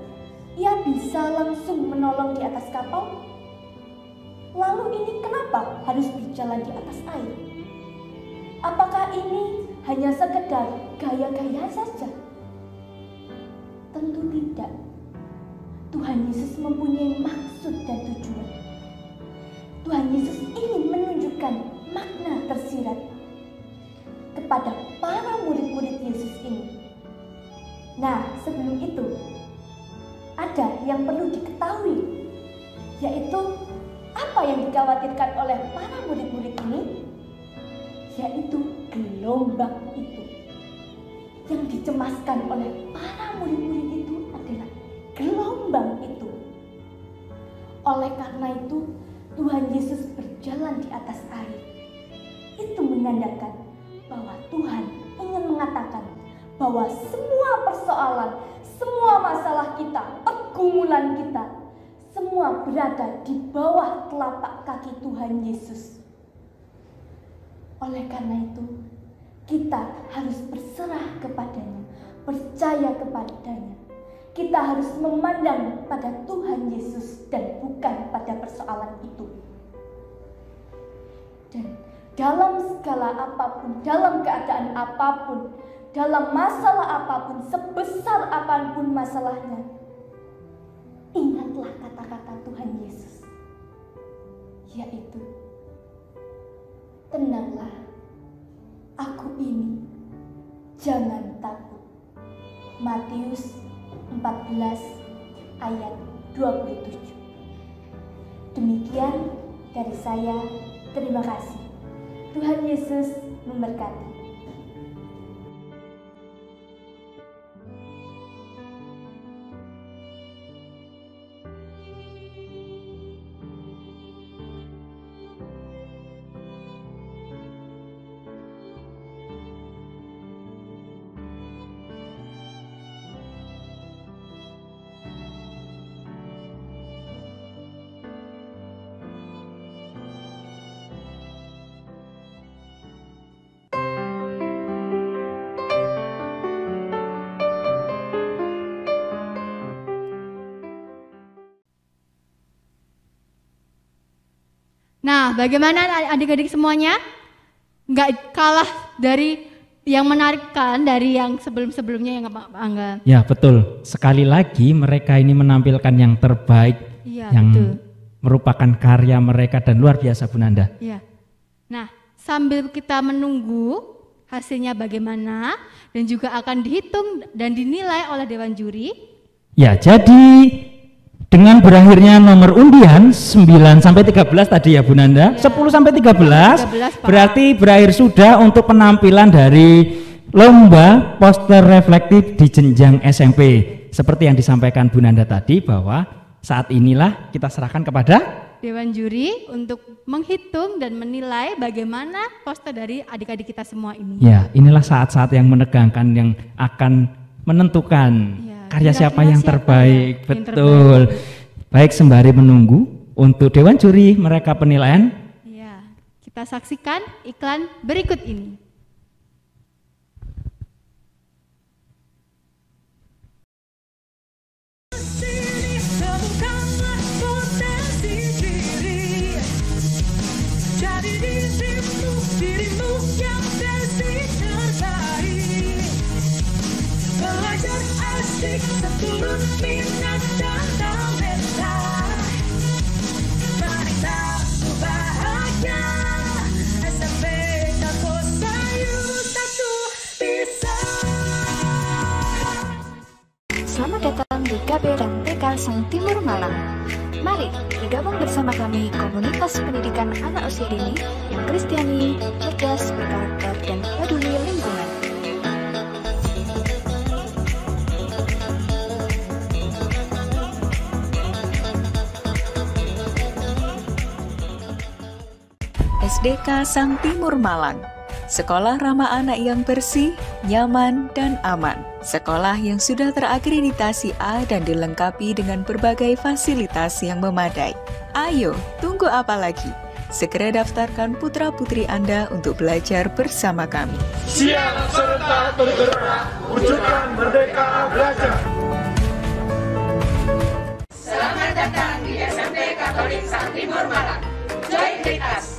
ia bisa langsung menolong di atas kapal? Lalu ini kenapa harus berjalan di atas air? Apakah ini hanya sekedar gaya-gaya saja? Tentu tidak. Tuhan Yesus mempunyai maksud dan tujuan. Tuhan Yesus ingin menunjukkan makna tersirat kepada para murid-murid Yesus ini. Nah, sebelum itu, ada yang perlu diketahui, yaitu apa yang dikhawatirkan oleh para murid-murid ini, yaitu gelombang itu. Yang dicemaskan oleh para murid-murid itu adalah gelombang itu. Oleh karena itu, Tuhan Yesus berjalan di atas air. Itu menandakan bahwa Tuhan ingin mengatakan bahwa semua persoalan, semua masalah kita, pergumulan kita, semua berada di bawah telapak kaki Tuhan Yesus. Oleh karena itu, kita harus berserah kepadanya, percaya kepadanya. Kita harus memandang pada Tuhan Yesus dan bukan pada persoalan itu. Dan dalam segala apapun, dalam keadaan apapun, dalam masalah apapun, sebesar apapun masalahnya, ingatlah kata-kata Tuhan Yesus, yaitu, tenanglah, aku ini, jangan takut. Matius 14 ayat 27. Demikian dari saya, terima kasih. Tuhan Yesus memberkati. Nah, bagaimana adik-adik semuanya? Nggak kalah dari yang menarikkan dari yang sebelum-sebelumnya yang Angga. Ya, betul. Sekali lagi mereka ini menampilkan yang terbaik, yang betul, merupakan karya mereka dan luar biasa, Bu Nanda. Ya. Nah, sambil kita menunggu hasilnya bagaimana dan juga akan dihitung dan dinilai oleh Dewan Juri. Ya, jadi dengan berakhirnya nomor undian 9 sampai 13 tadi ya Bu Nanda, ya. 10 sampai 13 berarti berakhir sudah untuk penampilan dari lomba poster reflektif di jenjang SMP. Seperti yang disampaikan Bu Nanda tadi bahwa saat inilah kita serahkan kepada Dewan Juri untuk menghitung dan menilai bagaimana poster dari adik-adik kita semua ini. Ya, inilah saat-saat yang menegangkan yang akan menentukan karya siapa yang terbaik, betul. Baik, sembari menunggu untuk Dewan Juri mereka penilaian. Ya, kita saksikan iklan berikut ini. Seturut minat dan talenta, mari kita bahagia SMP Kakosa. Timur Malang. Mari bergabung bersama kami komunitas pendidikan anak usia dini yang kristiani, cerdas, berkarakter, dan peduli lingkungan. SDK Sang Timur Malang, sekolah ramah anak yang bersih, nyaman, dan aman. Sekolah yang sudah terakreditasi A dan dilengkapi dengan berbagai fasilitas yang memadai. Ayo, tunggu apa lagi? Segera daftarkan putra-putri Anda untuk belajar bersama kami. Siap serta bergerak, wujudkan Merdeka Belajar. Selamat datang di SMP Katolik Sang Timur Malang. Join Ritas.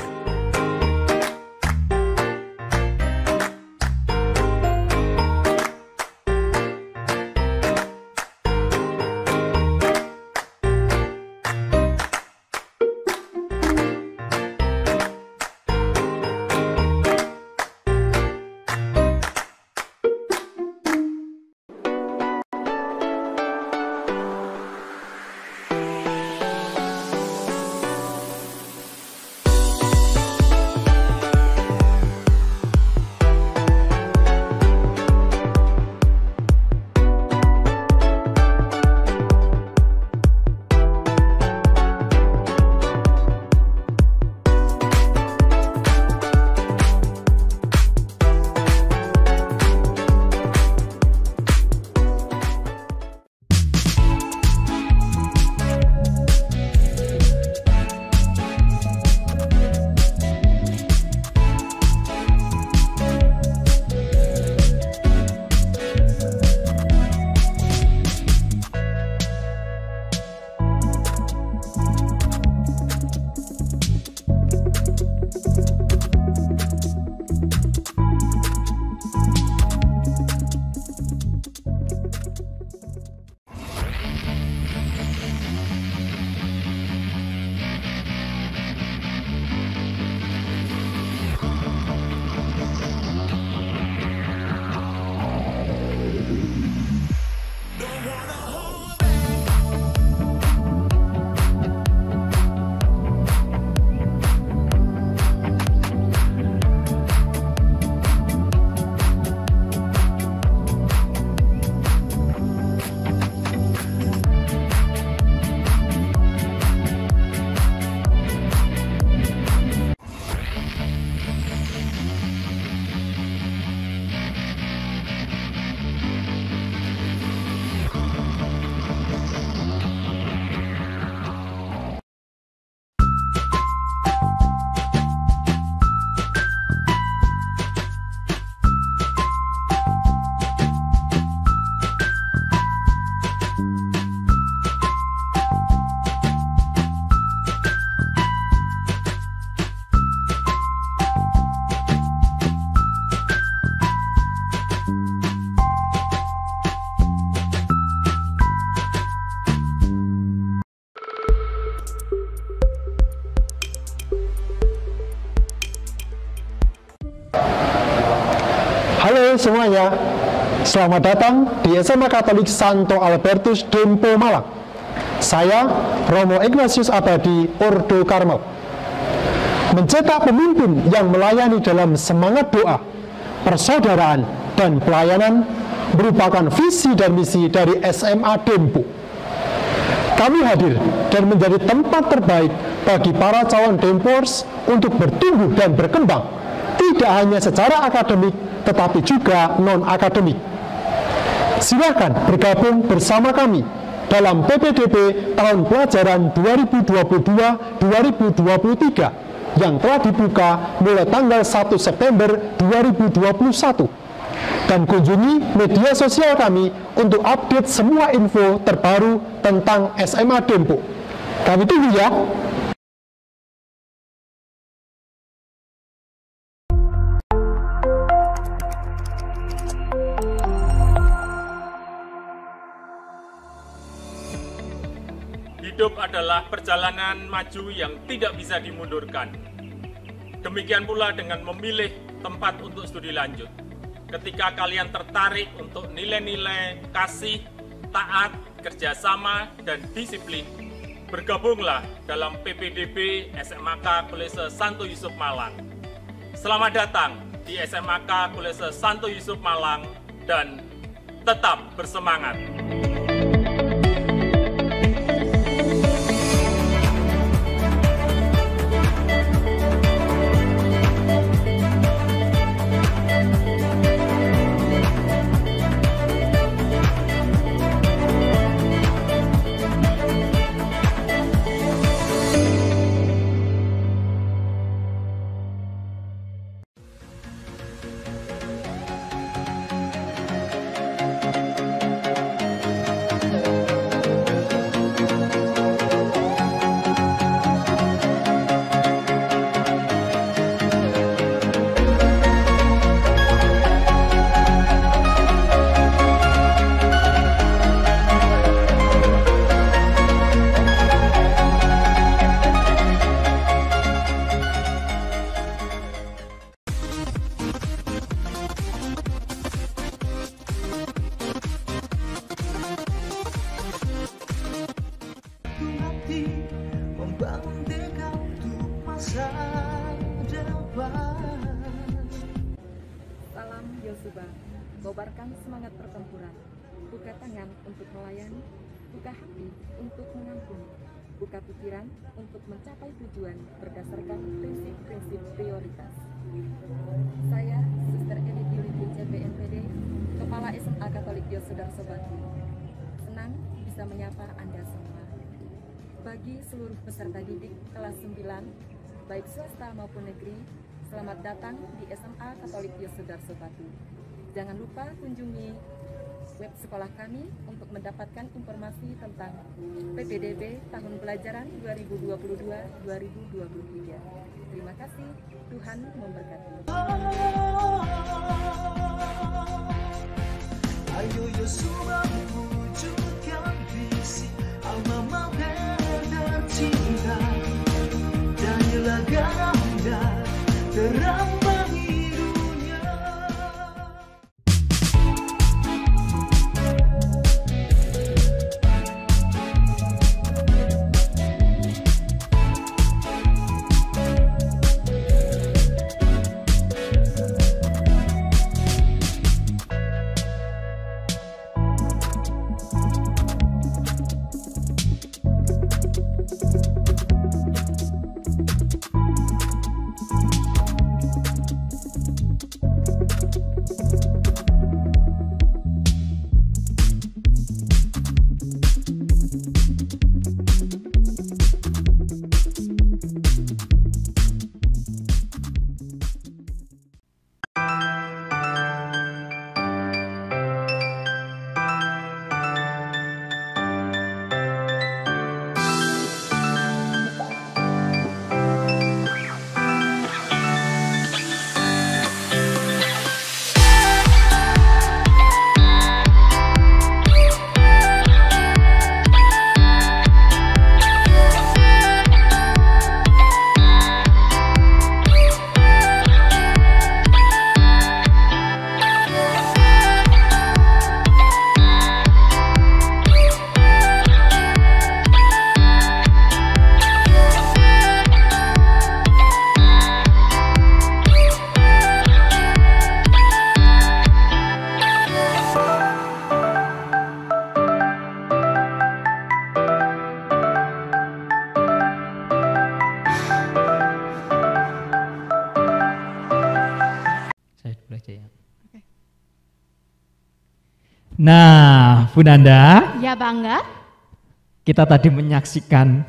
Halo semuanya, selamat datang di SMA Katolik Santo Albertus Dempo Malang. Saya Romo Ignatius Abadi Ordo Karmel. Mencetak pemimpin yang melayani dalam semangat doa, persaudaraan, dan pelayanan merupakan visi dan misi dari SMA Dempo. Kami hadir dan menjadi tempat terbaik bagi para calon Dempors untuk bertumbuh dan berkembang, tidak hanya secara akademik, tetapi juga non-akademik. Silakan bergabung bersama kami dalam PPDB tahun pelajaran 2022-2023 yang telah dibuka mulai tanggal 1 September 2021. Dan kunjungi media sosial kami untuk update semua info terbaru tentang SMA Dempo. Kami tunggu ya. Hidup adalah perjalanan maju yang tidak bisa dimundurkan. Demikian pula dengan memilih tempat untuk studi lanjut. Ketika kalian tertarik untuk nilai-nilai kasih, taat, kerjasama dan disiplin, bergabunglah dalam PPDB SMAK Kolese Santo Yusuf Malang. Selamat datang di SMAK Kolese Santo Yusuf Malang dan tetap bersemangat. Salam Yosuba, kobarkan semangat pertempuran, buka tangan untuk melayani, buka hati untuk mengampuni, buka pikiran untuk mencapai tujuan berdasarkan prinsip-prinsip prioritas. Saya, Suster Eli Diliti CPNPD, Kepala SMA Katolik Yosudarso Batu, senang bisa menyapa Anda semua. Bagi seluruh peserta didik kelas 9, baik swasta maupun negeri, selamat datang di SMA Katolik Yosudarso Batu. Jangan lupa kunjungi web sekolah kami untuk mendapatkan informasi tentang PPDB tahun pelajaran 2022-2023. Terima kasih, Tuhan memberkati. Ayo Yosuba wujudkan visi alma mater dan cinta, jadilah ganda terang bagi dunia. Nah, Bu Nanda, Ya Bangga. kita tadi menyaksikan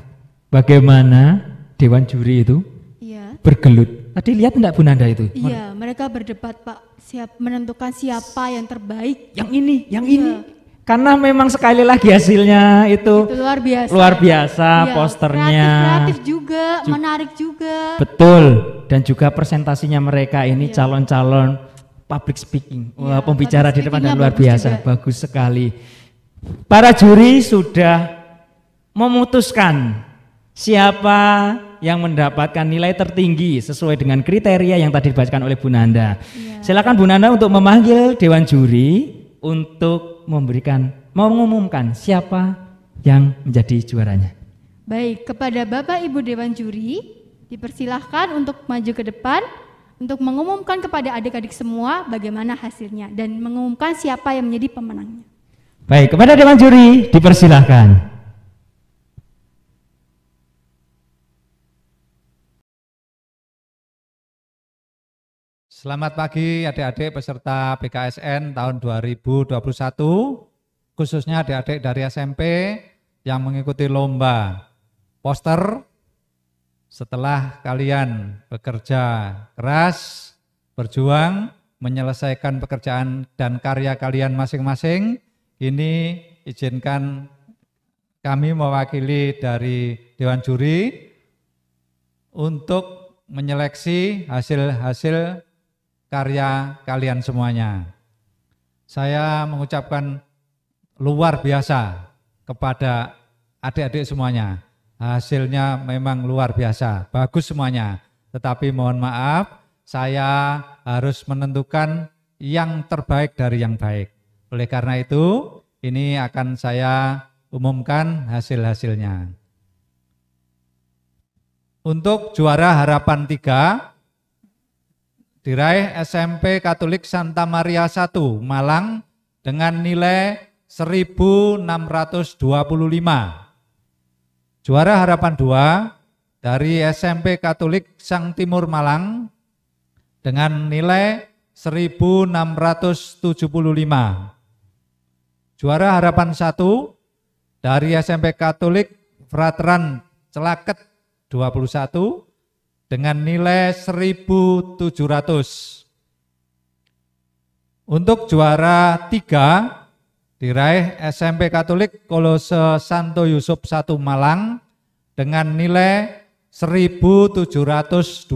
bagaimana Dewan Juri itu Iya. bergelut. Tadi lihat enggak Bu Nanda itu? Iya, mereka berdebat Pak, menentukan siapa yang terbaik. Yang ini, yang Iya. ini. Karena memang sekali lagi hasilnya itu luar biasa. Luar biasa, Iya, posternya. Kreatif juga, menarik juga. Betul. Dan juga presentasinya mereka ini calon-calon public speaking. Wah, pembicara di depan dan luar biasa, bagus sekali. Para juri sudah memutuskan siapa yang mendapatkan nilai tertinggi sesuai dengan kriteria yang tadi dibacakan oleh Bu Nanda. Silakan Bu Nanda untuk memanggil Dewan Juri untuk memberikan mengumumkan siapa yang menjadi juaranya. Baik, kepada Bapak Ibu Dewan Juri, dipersilahkan untuk maju ke depan untuk mengumumkan kepada adik-adik semua bagaimana hasilnya dan mengumumkan siapa yang menjadi pemenangnya. Baik, kepada Dewan Juri dipersilahkan. Selamat pagi adik-adik peserta PKSN tahun 2021, khususnya adik-adik dari SMP yang mengikuti lomba poster. Setelah kalian bekerja keras, berjuang, menyelesaikan pekerjaan dan karya kalian masing-masing, ini izinkan kami mewakili dari Dewan Juri untuk menyeleksi hasil-hasil karya kalian semuanya. Saya mengucapkan luar biasa kepada adik-adik semuanya. Hasilnya memang luar biasa, bagus semuanya. Tetapi mohon maaf, saya harus menentukan yang terbaik dari yang baik. Oleh karena itu, ini akan saya umumkan hasil-hasilnya. Untuk juara harapan 3, diraih SMP Katolik Santa Maria 1 Malang dengan nilai 1625. Juara harapan 2 dari SMP Katolik Sang Timur Malang dengan nilai 1675. Juara harapan 1 dari SMP Katolik Frateran Celaket 21 dengan nilai 1700. Untuk juara 3 diraih SMP Katolik Kolose Santo Yusuf 1 Malang dengan nilai 1725.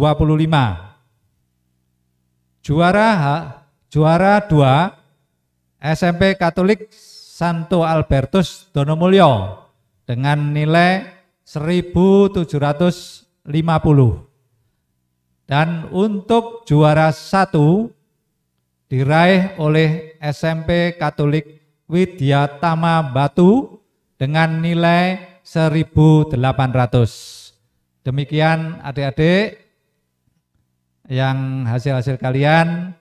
Juara 2 SMP Katolik Santo Albertus Donomulyo dengan nilai 1750. Dan untuk juara 1 diraih oleh SMP Katolik Widyatama Batu dengan nilai 1800. Demikian adik-adik yang hasil-hasil kalian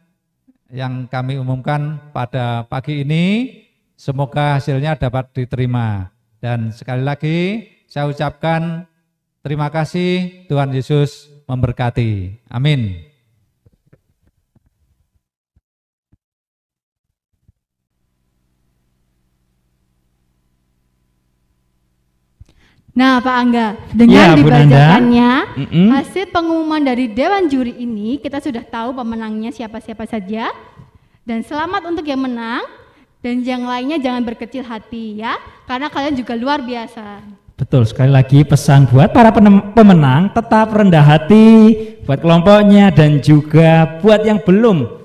yang kami umumkan pada pagi ini. Semoga hasilnya dapat diterima. Dan sekali lagi saya ucapkan terima kasih, Tuhan Yesus memberkati. Amin. Nah Pak Angga, dengan dibacakannya hasil pengumuman dari Dewan Juri ini, kita sudah tahu pemenangnya siapa-siapa saja. Dan selamat untuk yang menang, dan yang lainnya jangan berkecil hati ya, karena kalian juga luar biasa. Betul, sekali lagi pesan buat para pemenang, tetap rendah hati buat kelompoknya dan juga buat yang belum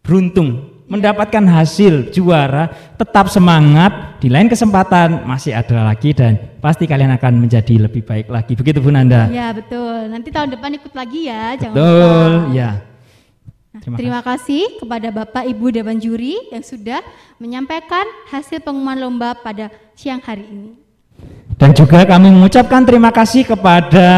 beruntung mendapatkan hasil juara, tetap semangat, di lain kesempatan masih ada lagi dan pasti kalian akan menjadi lebih baik lagi. Begitu Bu Nanda? Ya betul, nanti tahun depan ikut lagi ya, jangan betul, lupa. Ya. Terima kasih kepada Bapak Ibu Dewan Juri yang sudah menyampaikan hasil pengumuman lomba pada siang hari ini. Dan juga kami mengucapkan terima kasih kepada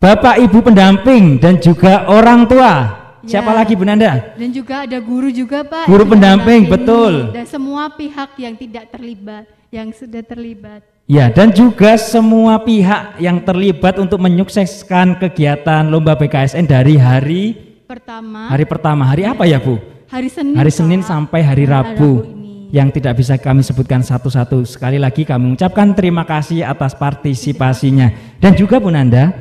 Bapak Ibu pendamping dan juga orang tua. Siapa lagi Bu Nanda? Dan juga ada guru juga Pak. Guru pendamping, betul. Dan semua pihak yang tidak terlibat, yang sudah terlibat. Ya, dan juga semua pihak yang terlibat untuk menyukseskan kegiatan Lomba PKSN dari hari pertama. Hari apa ya Bu? Hari Senin. Hari Senin sampai hari Rabu. Yang tidak bisa kami sebutkan satu-satu. Sekali lagi kami mengucapkan terima kasih atas partisipasinya. Dan juga Bu Nanda,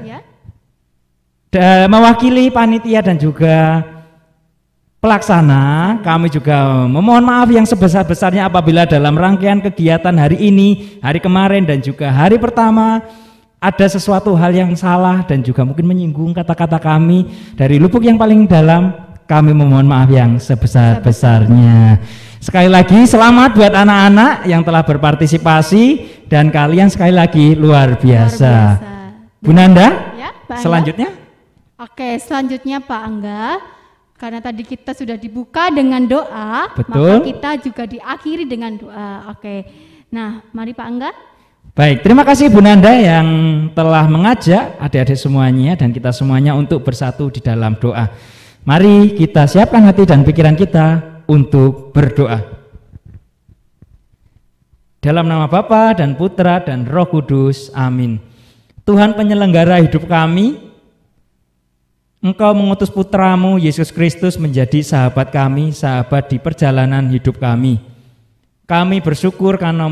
mewakili panitia dan juga pelaksana, kami juga memohon maaf yang sebesar-besarnya apabila dalam rangkaian kegiatan hari ini, hari kemarin dan juga hari pertama ada sesuatu hal yang salah dan juga mungkin menyinggung kata-kata kami dari lubuk yang paling dalam. Kami memohon maaf yang sebesar-besarnya. Sekali lagi selamat buat anak-anak yang telah berpartisipasi dan kalian sekali lagi luar biasa. Bu Nanda, ya, Pak selanjutnya? Oke, selanjutnya Pak Angga, Karena tadi kita sudah dibuka dengan doa, Betul. maka kita juga diakhiri dengan doa. Oke. Nah, mari Pak Angga. Baik, terima kasih Bu Nanda yang telah mengajak adik-adik semuanya dan kita semuanya untuk bersatu di dalam doa. Mari kita siapkan hati dan pikiran kita untuk berdoa. Dalam nama Bapa dan Putra dan Roh Kudus, amin. Tuhan penyelenggara hidup kami, Engkau mengutus putramu Yesus Kristus menjadi sahabat kami, sahabat di perjalanan hidup kami. Kami bersyukur karena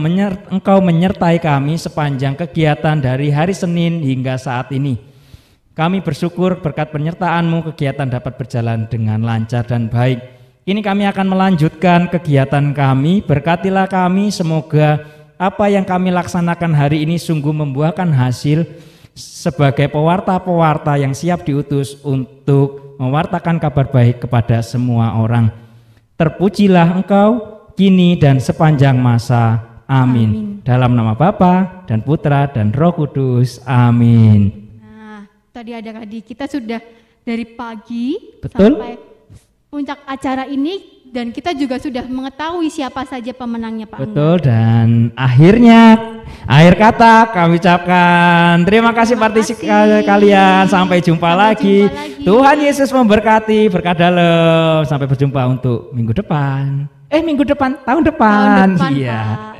Engkau menyertai kami sepanjang kegiatan dari hari Senin hingga saat ini. Kami bersyukur berkat penyertaan-Mu kegiatan dapat berjalan dengan lancar dan baik. Kini kami akan melanjutkan kegiatan kami, berkatilah kami, semoga apa yang kami laksanakan hari ini sungguh membuahkan hasil sebagai pewarta-pewarta yang siap diutus untuk mewartakan kabar baik kepada semua orang. Terpujilah Engkau kini dan sepanjang masa. Amin. Dalam nama Bapa dan Putra dan Roh Kudus. Amin. Nah, tadi adik-adik kita sudah dari pagi Betul. sampai puncak acara ini dan kita juga sudah mengetahui siapa saja pemenangnya Pak Angga. Betul, dan akhirnya akhir kata kami ucapkan terima kasih partisipasi kalian. Sampai jumpa lagi. Tuhan Yesus memberkati, berkat dalam. Sampai berjumpa untuk minggu depan. Tahun depan. Iya.